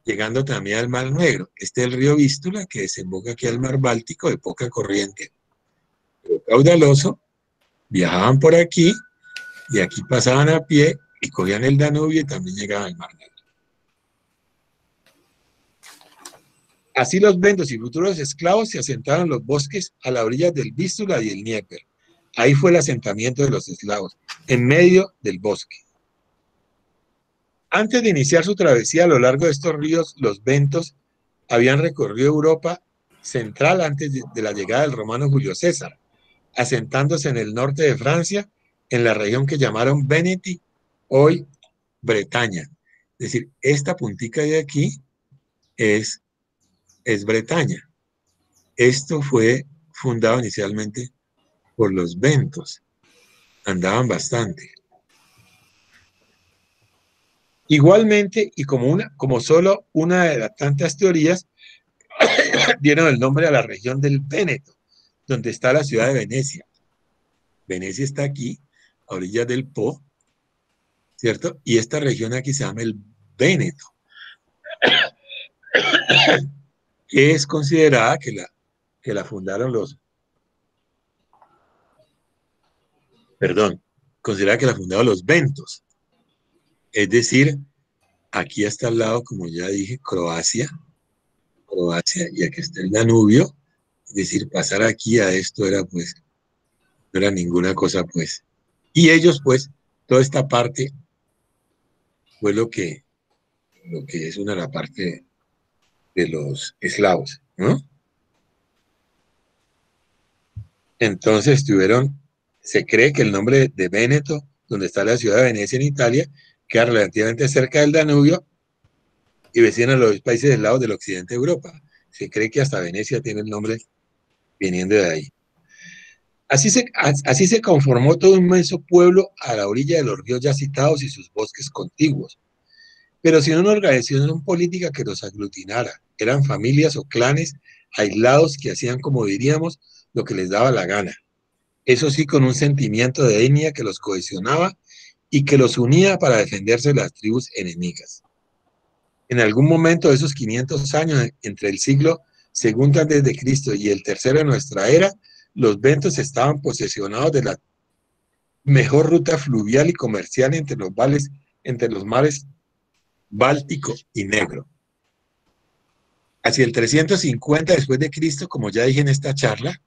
llegando también al Mar Negro. Este es el río Vístula, que desemboca aquí al Mar Báltico, de poca corriente, pero caudaloso. Viajaban por aquí, y aquí pasaban a pie, y cogían el Danubio, y también llegaban al Mar Negro. Así los vendos y futuros esclavos se asentaron en los bosques a la orilla del Vístula y el Dnieper. Ahí fue el asentamiento de los esclavos, en medio del bosque. Antes de iniciar su travesía a lo largo de estos ríos, los ventos habían recorrido Europa central antes de la llegada del romano Julio César, asentándose en el norte de Francia, en la región que llamaron Veneti, hoy Bretaña. Es decir, esta puntica de aquí es Bretaña. Esto fue fundado inicialmente por los ventos. Andaban bastante. Igualmente, y como solo una de las tantas teorías, dieron el nombre a la región del Véneto, donde está la ciudad de Venecia. Venecia está aquí, a orillas del Po, ¿cierto? Y esta región aquí se llama el Véneto, que es considerada que la fundaron considerada que la fundaron los ventos. Es decir, aquí está al lado, como ya dije, Croacia, y aquí está el Danubio. Es decir, pasar aquí a esto era pues, no era ninguna cosa pues. Y ellos pues, toda esta parte fue lo que es una de la parte de los eslavos, ¿no? Entonces se cree que el nombre de Véneto, donde está la ciudad de Venecia en Italia, queda relativamente cerca del Danubio y vecina a los países del lado del occidente de Europa. Se cree que hasta Venecia tiene el nombre viniendo de ahí. Así se conformó todo un inmenso pueblo a la orilla de los ríos ya citados y sus bosques contiguos, pero sin una organización política que los aglutinara. Eran familias o clanes aislados que hacían, como diríamos, lo que les daba la gana. Eso sí, con un sentimiento de etnia que los cohesionaba y que los unía para defenderse de las tribus enemigas. En algún momento de esos 500 años, entre el siglo II a.C. y el tercero de nuestra era, los ventos estaban posesionados de la mejor ruta fluvial y comercial entre los mares Báltico y Negro. Hacia el 350 después de Cristo, como ya dije en esta charla,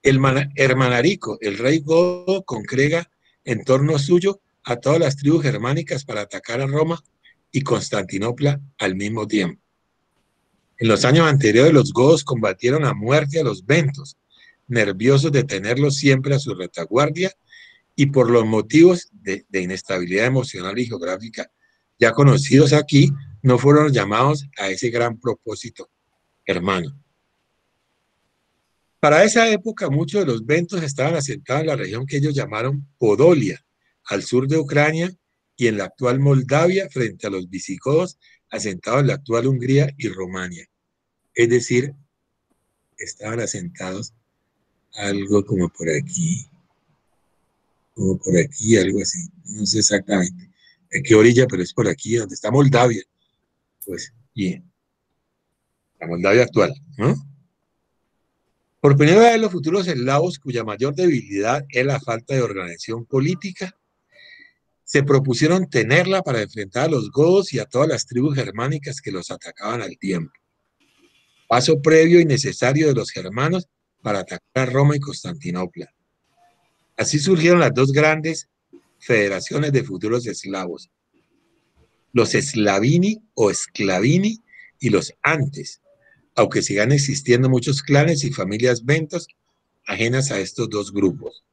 Hermanarico, el rey godo, congrega en torno suyo a todas las tribus germánicas para atacar a Roma y Constantinopla al mismo tiempo. En los años anteriores, los godos combatieron a muerte a los ventos, nerviosos de tenerlos siempre a su retaguardia y por los motivos de inestabilidad emocional y geográfica ya conocidos aquí, no fueron llamados a ese gran propósito, hermano. Para esa época, muchos de los ventos estaban asentados en la región que ellos llamaron Podolia, al sur de Ucrania y en la actual Moldavia, frente a los visigodos asentados en la actual Hungría y Rumania. Es decir, estaban asentados algo como por aquí, algo así. No sé exactamente en qué orilla, pero es por aquí, donde está Moldavia. Pues bien, la Moldavia actual, ¿no? Por primera vez los futuros eslavos, cuya mayor debilidad es la falta de organización política, se propusieron tenerla para enfrentar a los godos y a todas las tribus germánicas que los atacaban al tiempo. Paso previo y necesario de los germanos para atacar a Roma y Constantinopla. Así surgieron las dos grandes federaciones de futuros eslavos, los Slavini o Sclavini y los Antes, aunque sigan existiendo muchos clanes y familias ventos ajenas a estos dos grupos.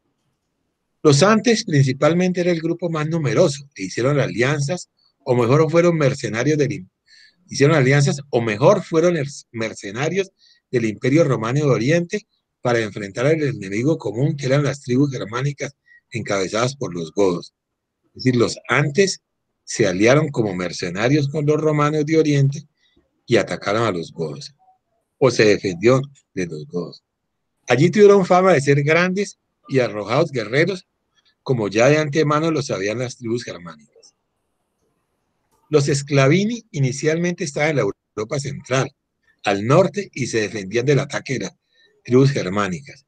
Los Antes principalmente era el grupo más numeroso e hicieron alianzas, o mejor fueron mercenarios mercenarios del Imperio Romano de Oriente para enfrentar al enemigo común que eran las tribus germánicas encabezadas por los godos. Es decir, los Antes se aliaron como mercenarios con los romanos de Oriente y atacaron a los godos, o se defendió de los godos. Allí tuvieron fama de ser grandes y arrojados guerreros, como ya de antemano lo sabían las tribus germánicas. Los Sclavini inicialmente estaban en la Europa central, al norte, y se defendían del ataque de las tribus germánicas.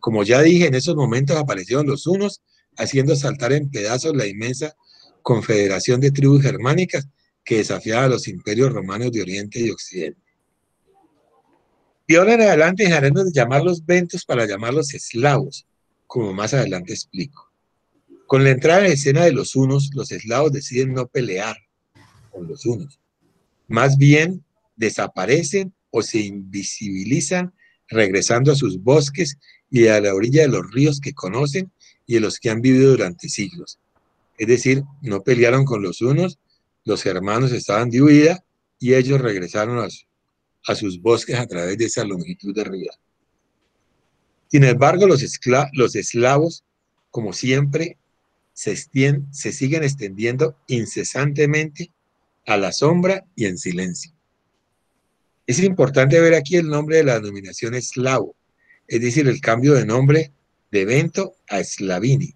Como ya dije, en esos momentos aparecieron los hunos, haciendo saltar en pedazos la inmensa confederación de tribus germánicas que desafiaba a los imperios romanos de Oriente y Occidente. Y ahora en adelante dejaremos de llamarlos ventos para llamarlos eslavos, como más adelante explico. Con la entrada en escena de los hunos, los eslavos deciden no pelear con los hunos. Más bien desaparecen o se invisibilizan, regresando a sus bosques y a la orilla de los ríos que conocen y de los que han vivido durante siglos. Es decir, no pelearon con los hunos, los germanos estaban de huida y ellos regresaron a sus bosques a través de esa longitud de río. Sin embargo, los eslavos, como siempre, se siguen extendiendo incesantemente a la sombra y en silencio. Es importante ver aquí el nombre de la denominación eslavo, es decir, el cambio de nombre de Vento a Slavini,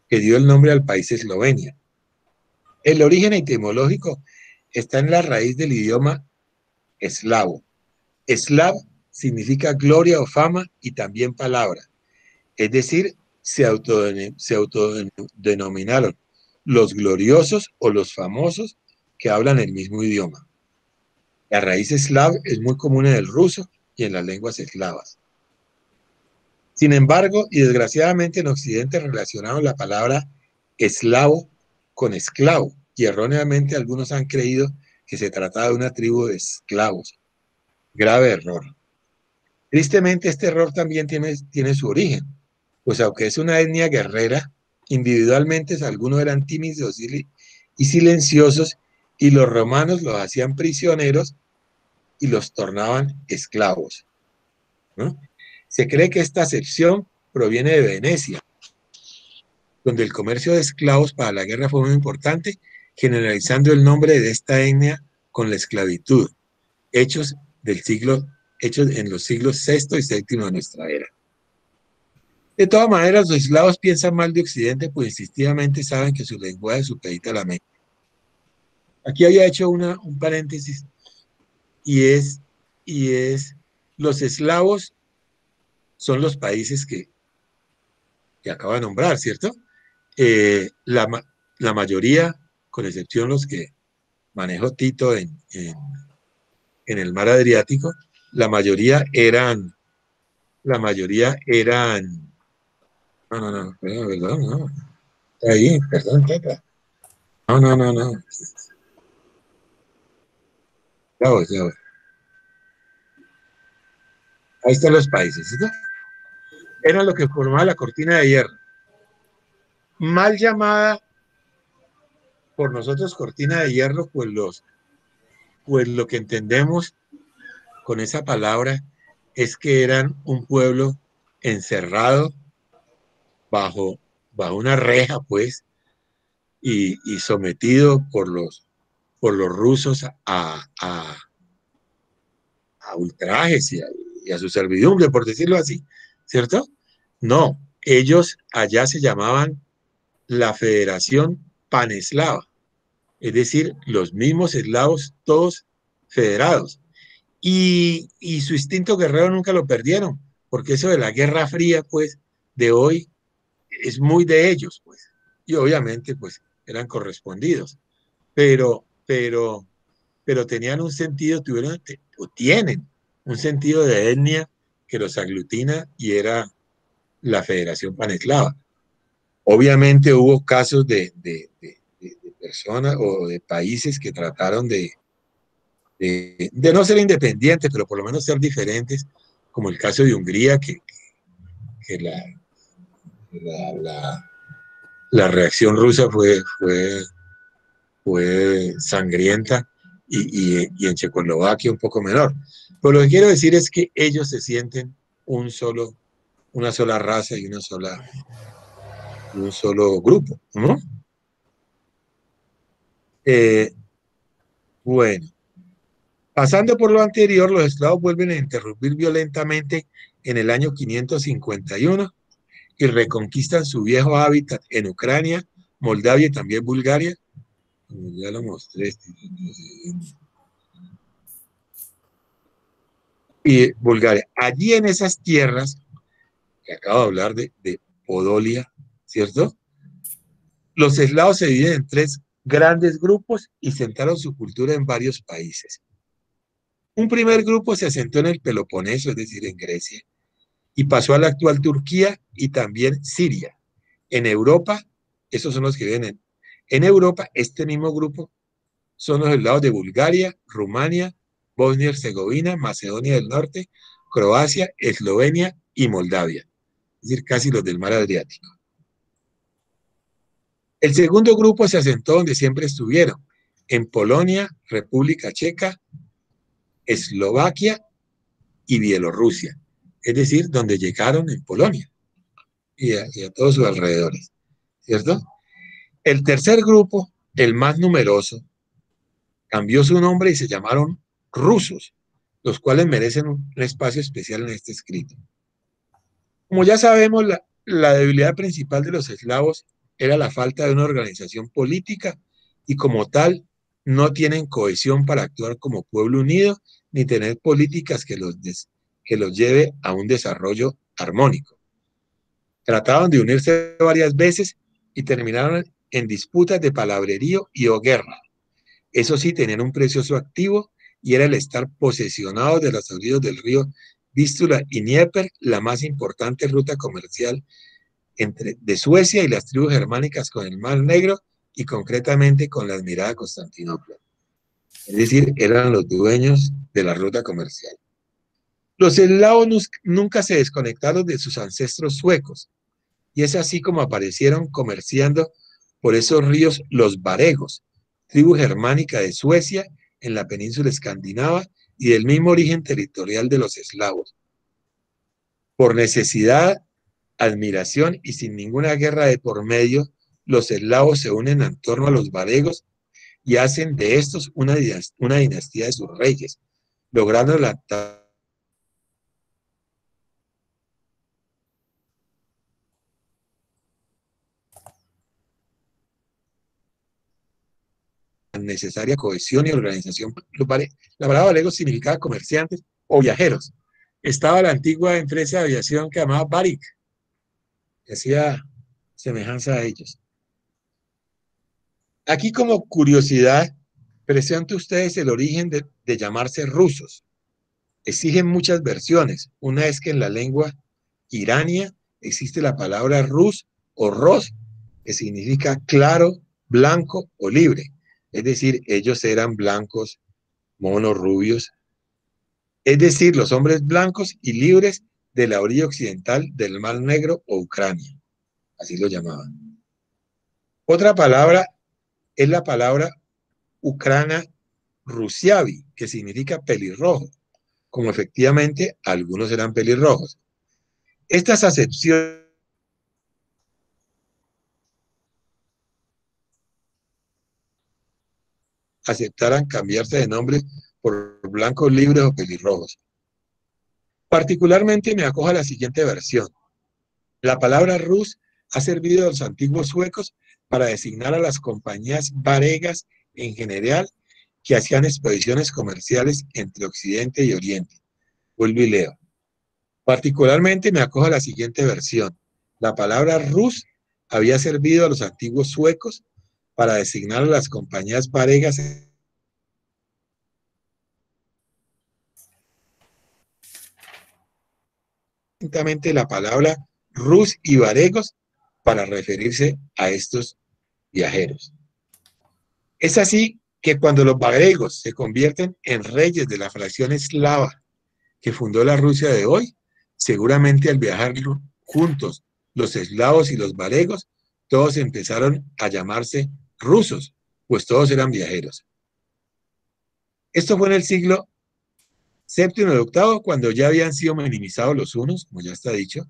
que dio el nombre al país Eslovenia. El origen etimológico está en la raíz del idioma eslavo. Slav significa gloria o fama y también palabra, es decir, se autodenominaron los gloriosos o los famosos que hablan el mismo idioma. La raíz eslav es muy común en el ruso y en las lenguas eslavas. Sin embargo, y desgraciadamente en Occidente relacionaron la palabra eslavo con esclavo, y erróneamente algunos han creído que se trataba de una tribu de esclavos. Grave error. Tristemente, este error también tiene su origen, pues aunque es una etnia guerrera, individualmente algunos eran tímidos y silenciosos, y los romanos los hacían prisioneros y los tornaban esclavos, ¿no? Se cree que esta acepción proviene de Venecia, donde el comercio de esclavos para la guerra fue muy importante, generalizando el nombre de esta etnia con la esclavitud, hechos en los siglos VI y VII de nuestra era. De todas maneras, los eslavos piensan mal de Occidente, pues instintivamente saben que su lenguaje supedita a la mente. Aquí había hecho un paréntesis, y es, los eslavos son los países que acabo de nombrar, ¿cierto? La mayoría, con excepción los que manejó Tito en el mar Adriático, la mayoría eran, no, perdón, no, ahí, perdón, Teta. No. Ya voy. Ahí están los países, ¿sí? Eran lo que formaba la cortina de hierro. Mal llamada por nosotros cortina de hierro, pues lo que entendemos con esa palabra es que eran un pueblo encerrado bajo una reja, pues, y sometido por los rusos a ultrajes y a su servidumbre, por decirlo así, ¿cierto? No, ellos allá se llamaban la Federación Paneslava, es decir, los mismos eslavos, todos federados. Y su instinto guerrero nunca lo perdieron, porque eso de la Guerra Fría, pues, de hoy es muy de ellos, pues, y obviamente, pues, eran correspondidos, pero tenían un sentido, o tienen un sentido de etnia que los aglutina y era la Federación Paneslava. Obviamente hubo casos de personas o de países que trataron de no ser independientes, pero por lo menos ser diferentes, como el caso de Hungría, que la reacción rusa fue sangrienta y en Checoslovaquia un poco menor. Pero lo que quiero decir es que ellos se sienten una sola raza y un solo grupo, ¿no? Bueno, pasando por lo anterior, los esclavos vuelven a interrumpir violentamente en el año 551 y reconquistan su viejo hábitat en Ucrania, Moldavia y también Bulgaria. Ya lo mostré. Y Bulgaria. Allí en esas tierras, que acabo de hablar de Podolia, ¿cierto? Los eslavos se dividen en tres grandes grupos y sentaron su cultura en varios países. Un primer grupo se asentó en el Peloponeso, es decir, en Grecia, y pasó a la actual Turquía y también Siria. En Europa, esos son los que vienen. En Europa, este mismo grupo son los eslavos de Bulgaria, Rumania, Bosnia y Herzegovina, Macedonia del Norte, Croacia, Eslovenia y Moldavia, es decir, casi los del mar Adriático. El segundo grupo se asentó donde siempre estuvieron, en Polonia, República Checa, Eslovaquia y Bielorrusia, es decir, donde llegaron en Polonia y a todos sus alrededores, ¿cierto? El tercer grupo, el más numeroso, cambió su nombre y se llamaron rusos, los cuales merecen un espacio especial en este escrito. Como ya sabemos, la debilidad principal de los eslavos era la falta de una organización política y como tal no tienen cohesión para actuar como pueblo unido ni tener políticas que los lleve a un desarrollo armónico. Trataron de unirse varias veces y terminaron en disputas de palabrerío y o guerra. Eso sí, tenían un precioso activo y era el estar posesionados de las orillas del río Vístula y Dnieper, la más importante ruta comercial de Suecia y las tribus germánicas con el Mar Negro y concretamente con la admirada Constantinopla. Es decir, eran los dueños de la ruta comercial. Los eslavos nunca se desconectaron de sus ancestros suecos y es así como aparecieron comerciando por esos ríos los varegos, tribu germánica de Suecia en la península escandinava y del mismo origen territorial de los eslavos. Por necesidad, admiración y sin ninguna guerra de por medio, los eslavos se unen en torno a los varegos y hacen de estos una dinastía de sus reyes, logrando la necesaria cohesión y organización. La palabra varego significaba comerciantes o viajeros. Estaba la antigua empresa de aviación que llamaba Varig, que hacía semejanza a ellos. Aquí como curiosidad, presento a ustedes el origen de llamarse rusos. Exigen muchas versiones. Una es que en la lengua irania existe la palabra rus o ros, que significa claro, blanco o libre. Es decir, ellos eran blancos, monos, rubios. Es decir, los hombres blancos y libres de la orilla occidental del Mar Negro o Ucrania. Así lo llamaban. Otra palabra es la palabra ucrana rusiavi, que significa pelirrojo, como efectivamente algunos eran pelirrojos. Estas acepciones aceptaran cambiarse de nombre por blancos libres o pelirrojos. Particularmente me acojo a la siguiente versión. La palabra rus ha servido a los antiguos suecos para designar a las compañías varegas en general que hacían expediciones comerciales entre Occidente y Oriente. Vuelvo y leo. Particularmente me acojo a la siguiente versión. La palabra Rus había servido a los antiguos suecos para designar a las compañías varegas. Distintivamente la palabra Rus y varegos para referirse a estos viajeros. Es así que cuando los varegos se convierten en reyes de la fracción eslava que fundó la Rusia de hoy, seguramente al viajar juntos los eslavos y los varegos, todos empezaron a llamarse rusos, pues todos eran viajeros. Esto fue en el siglo VII y VIII, cuando ya habían sido minimizados los hunos, como ya está dicho,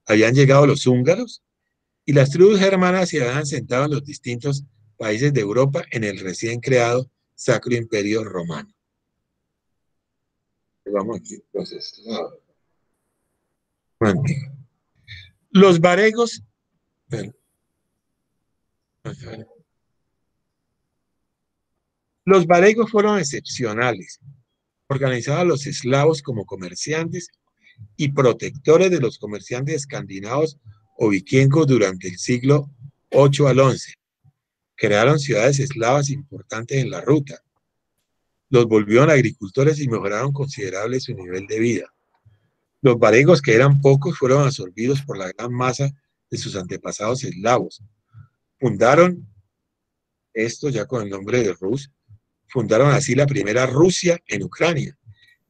habían llegado los húngaros, y las tribus germanas se habían sentado en los distintos países de Europa en el recién creado Sacro Imperio Romano. Vamos aquí, entonces. Los varegos, los varegos fueron excepcionales. Organizaban a los eslavos como comerciantes y protectores de los comerciantes escandinavos o vikingos durante el siglo VIII al XI. Crearon ciudades eslavas importantes en la ruta. Los volvieron agricultores y mejoraron considerable su nivel de vida. Los varegos, que eran pocos, fueron absorbidos por la gran masa de sus antepasados eslavos. Fundaron, esto ya con el nombre de Rus, fundaron así la primera Rusia en Ucrania,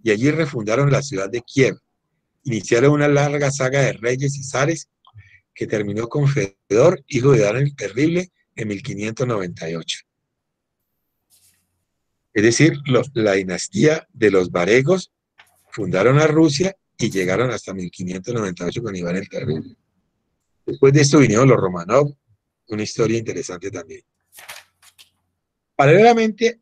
y allí refundaron la ciudad de Kiev. Iniciaron una larga saga de reyes y zares que terminó con Fedor, hijo de Dan el Terrible, en 1598. Es decir, la dinastía de los varegos fundaron a Rusia y llegaron hasta 1598 con Iván el Terrible. Después de esto vinieron los Romanov, una historia interesante también. Paralelamente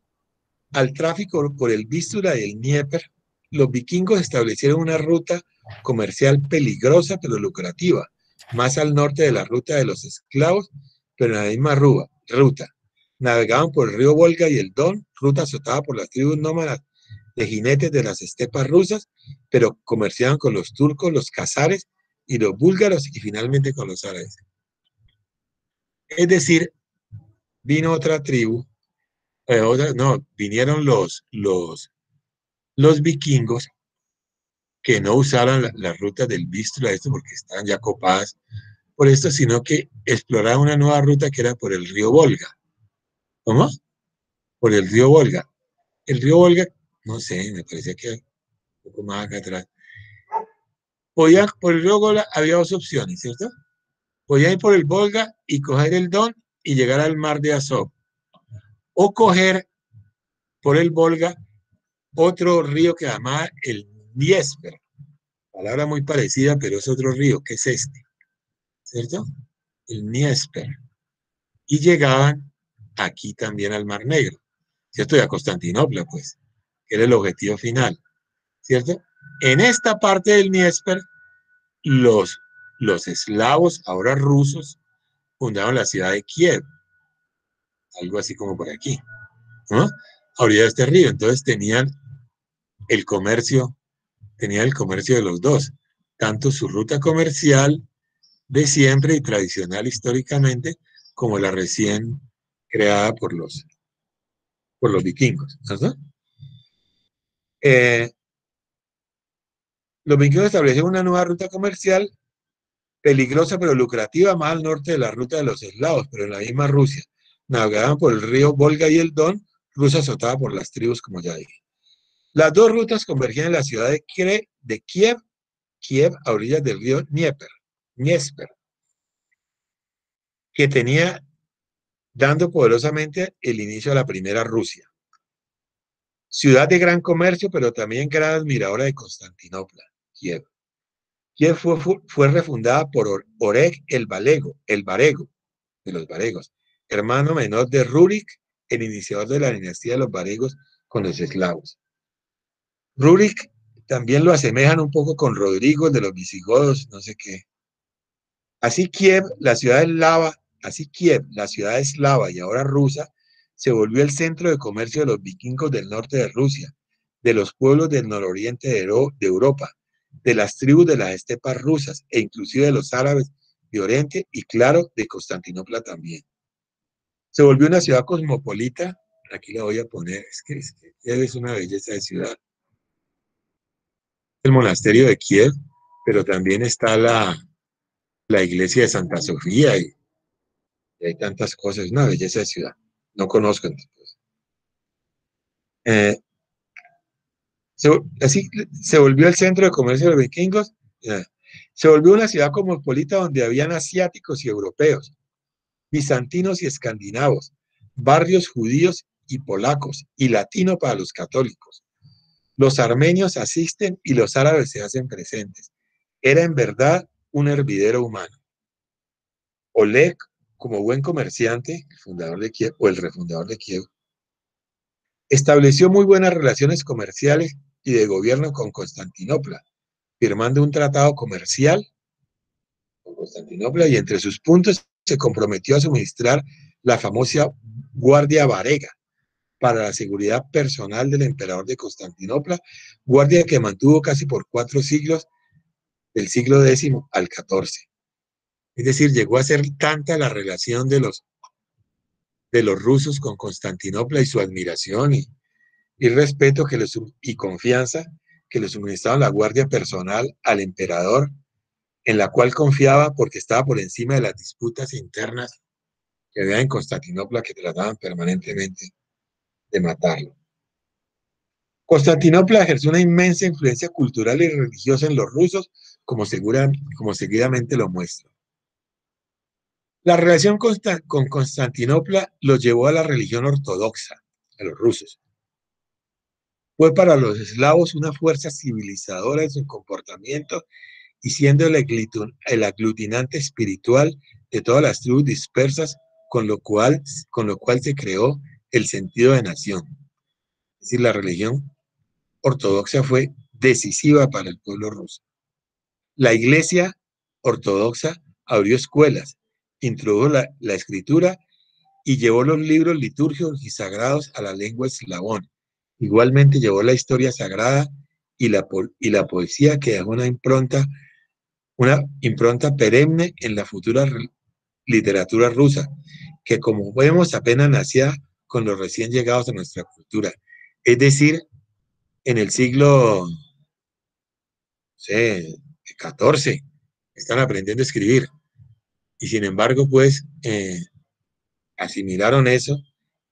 al tráfico por el Vístula y el Dnieper, los vikingos establecieron una ruta comercial peligrosa pero lucrativa, más al norte de la ruta de los esclavos, pero en la misma ruta. Navegaban por el río Volga y el Don, ruta azotada por las tribus nómadas de jinetes de las estepas rusas, pero comerciaban con los turcos, los cazares y los búlgaros, y finalmente con los árabes. Es decir, vino otra tribu, vinieron los vikingos que no usaron las rutas del Vístula, esto porque estaban ya copadas por esto, sino que exploraron una nueva ruta que era por el río Volga. ¿Cómo? Por el río Volga. El río Volga, no sé, me parecía que un poco más acá atrás. Por el río Volga había dos opciones, ¿cierto? Podían ir por el Volga y coger el Don y llegar al mar de Azov. O coger por el Volga otro río que se llamaba el Dniester. Palabra muy parecida, pero es otro río, que es este, ¿cierto? El Dniester. Y llegaban aquí también al Mar Negro, ¿cierto? Y a Constantinopla, pues, que era el objetivo final, ¿cierto? En esta parte del Dniester, los eslavos, ahora rusos, fundaron la ciudad de Kiev, algo así como por aquí, ¿no? A orilla de este río. Entonces tenían el comercio de los dos, tanto su ruta comercial de siempre y tradicional históricamente, como la recién creada por los vikingos, ¿no? Los vikingos establecieron una nueva ruta comercial peligrosa pero lucrativa más al norte de la ruta de los eslavos, pero en la misma Rusia. Navegaban por el río Volga y el Don, Rusia azotada por las tribus, como ya dije. Las dos rutas convergían en la ciudad de Kiev, a orillas del río Dnieper, que tenía dando poderosamente el inicio a la primera Rusia. Ciudad de gran comercio, pero también gran admiradora de Constantinopla, Kiev. Kiev fue refundada por Oreg el Varego, de los varegos, hermano menor de Rurik, el iniciador de la dinastía de los varegos con los eslavos. Rurik también lo asemejan un poco con Rodrigo, de los visigodos, no sé qué. Así Kiev, la ciudad eslava y ahora rusa, se volvió el centro de comercio de los vikingos del norte de Rusia, de los pueblos del nororiente de Europa, de las tribus de las estepas rusas e inclusive de los árabes de Oriente y, claro, de Constantinopla también. Se volvió una ciudad cosmopolita. Aquí la voy a poner, es que Kiev es una belleza de ciudad. El monasterio de Kiev, pero también está la iglesia de Santa Sofía y hay tantas cosas, es una belleza de ciudad. No conozco entonces. Así se volvió el centro de comercio de los vikingos. Se volvió una ciudad cosmopolita donde habían asiáticos y europeos, bizantinos y escandinavos, barrios judíos y polacos, y latino para los católicos. Los armenios asisten y los árabes se hacen presentes. Era en verdad un hervidero humano. Oleg, como buen comerciante, el fundador de Kiev, o el refundador de Kiev, estableció muy buenas relaciones comerciales y de gobierno con Constantinopla, firmando un tratado comercial con Constantinopla, y entre sus puntos se comprometió a suministrar la famosa Guardia Varega para la seguridad personal del emperador de Constantinopla, guardia que mantuvo casi por 4 siglos, del siglo X al XIV. Es decir, llegó a ser tanta la relación de los rusos con Constantinopla y su admiración y respeto y confianza que le suministraban la guardia personal al emperador, en la cual confiaba porque estaba por encima de las disputas internas que había en Constantinopla, que trataban permanentemente de matarlo. Constantinopla ejerció una inmensa influencia cultural y religiosa en los rusos, como seguidamente lo muestra. La relación con Constantinopla los llevó a la religión ortodoxa, a los rusos. Fue para los eslavos una fuerza civilizadora en su comportamiento y siendo el aglutinante espiritual de todas las tribus dispersas, con lo cual se creó el sentido de nación. Es decir, la religión ortodoxa fue decisiva para el pueblo ruso. La iglesia ortodoxa abrió escuelas, introdujo la escritura y llevó los libros litúrgicos y sagrados a la lengua eslavón. Igualmente llevó la historia sagrada y la poesía, que dejó una impronta perenne en la futura literatura rusa, que, como vemos, apenas nacía con los recién llegados a nuestra cultura. Es decir, en el siglo XIV están aprendiendo a escribir. Y sin embargo, pues, asimilaron eso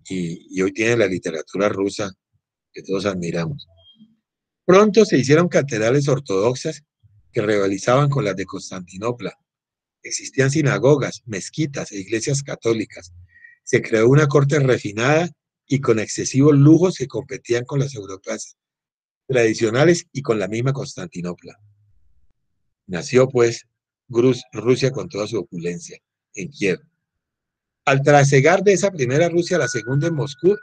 y hoy tienen la literatura rusa que todos admiramos. Pronto se hicieron catedrales ortodoxas que rivalizaban con las de Constantinopla. Existían sinagogas, mezquitas e iglesias católicas. Se creó una corte refinada y con excesivos lujos que competían con las europeas tradicionales y con la misma Constantinopla. Nació, pues, Rusia con toda su opulencia en Kiev. Al trasegar de esa primera Rusia a la segunda en Moscú,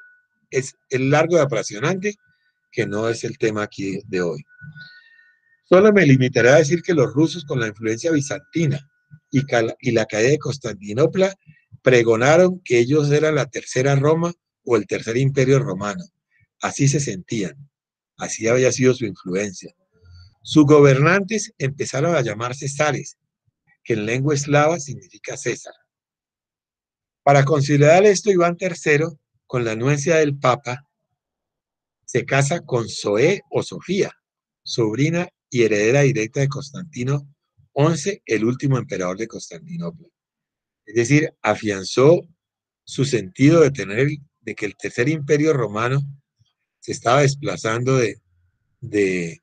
es el largo y apasionante, que no es el tema aquí de hoy. Solo me limitaré a decir que los rusos, con la influencia bizantina y la caída de Constantinopla, pregonaron que ellos eran la tercera Roma o el tercer imperio romano. Así se sentían, así había sido su influencia. Sus gobernantes empezaron a llamarse zares, que en lengua eslava significa César. Para considerar esto, Iván III, con la anuencia del Papa, se casa con Zoé o Sofía, sobrina y heredera directa de Constantino XI, el último emperador de Constantinopla. Es decir, afianzó su sentido de que el tercer imperio romano se estaba desplazando de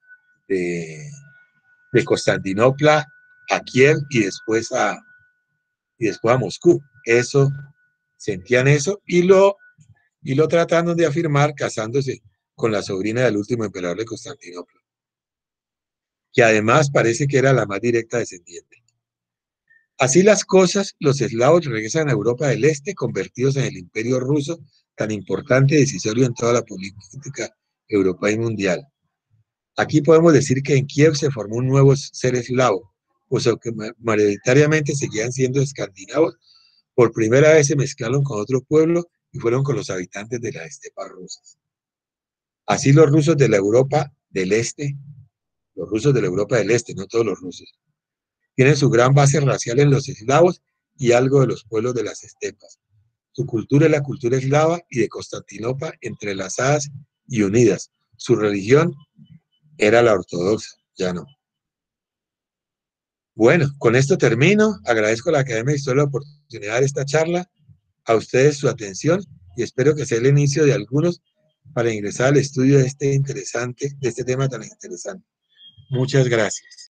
Constantinopla a Kiev y después a Moscú. Sentían eso y lo trataron de afirmar casándose con la sobrina del último emperador de Constantinopla, que además parece que era la más directa descendiente. Así las cosas, los eslavos regresan a Europa del Este, convertidos en el imperio ruso, tan importante y decisorio en toda la política europea y mundial. Aquí podemos decir que en Kiev se formó un nuevo ser eslavo, pues aunque mayoritariamente seguían siendo escandinavos, por primera vez se mezclaron con otro pueblo y fueron con los habitantes de las estepas rusas. Así los rusos de la Europa del Este los rusos de la Europa del Este, no todos los rusos. Tienen su gran base racial en los eslavos y algo de los pueblos de las estepas. Su cultura es la cultura eslava y de Constantinopla entrelazadas y unidas. Su religión era la ortodoxa, ya no. Bueno, con esto termino. Agradezco a la Academia de Historia la oportunidad de esta charla, a ustedes su atención y espero que sea el inicio de algunos para ingresar al estudio de este tema tan interesante. Muchas gracias.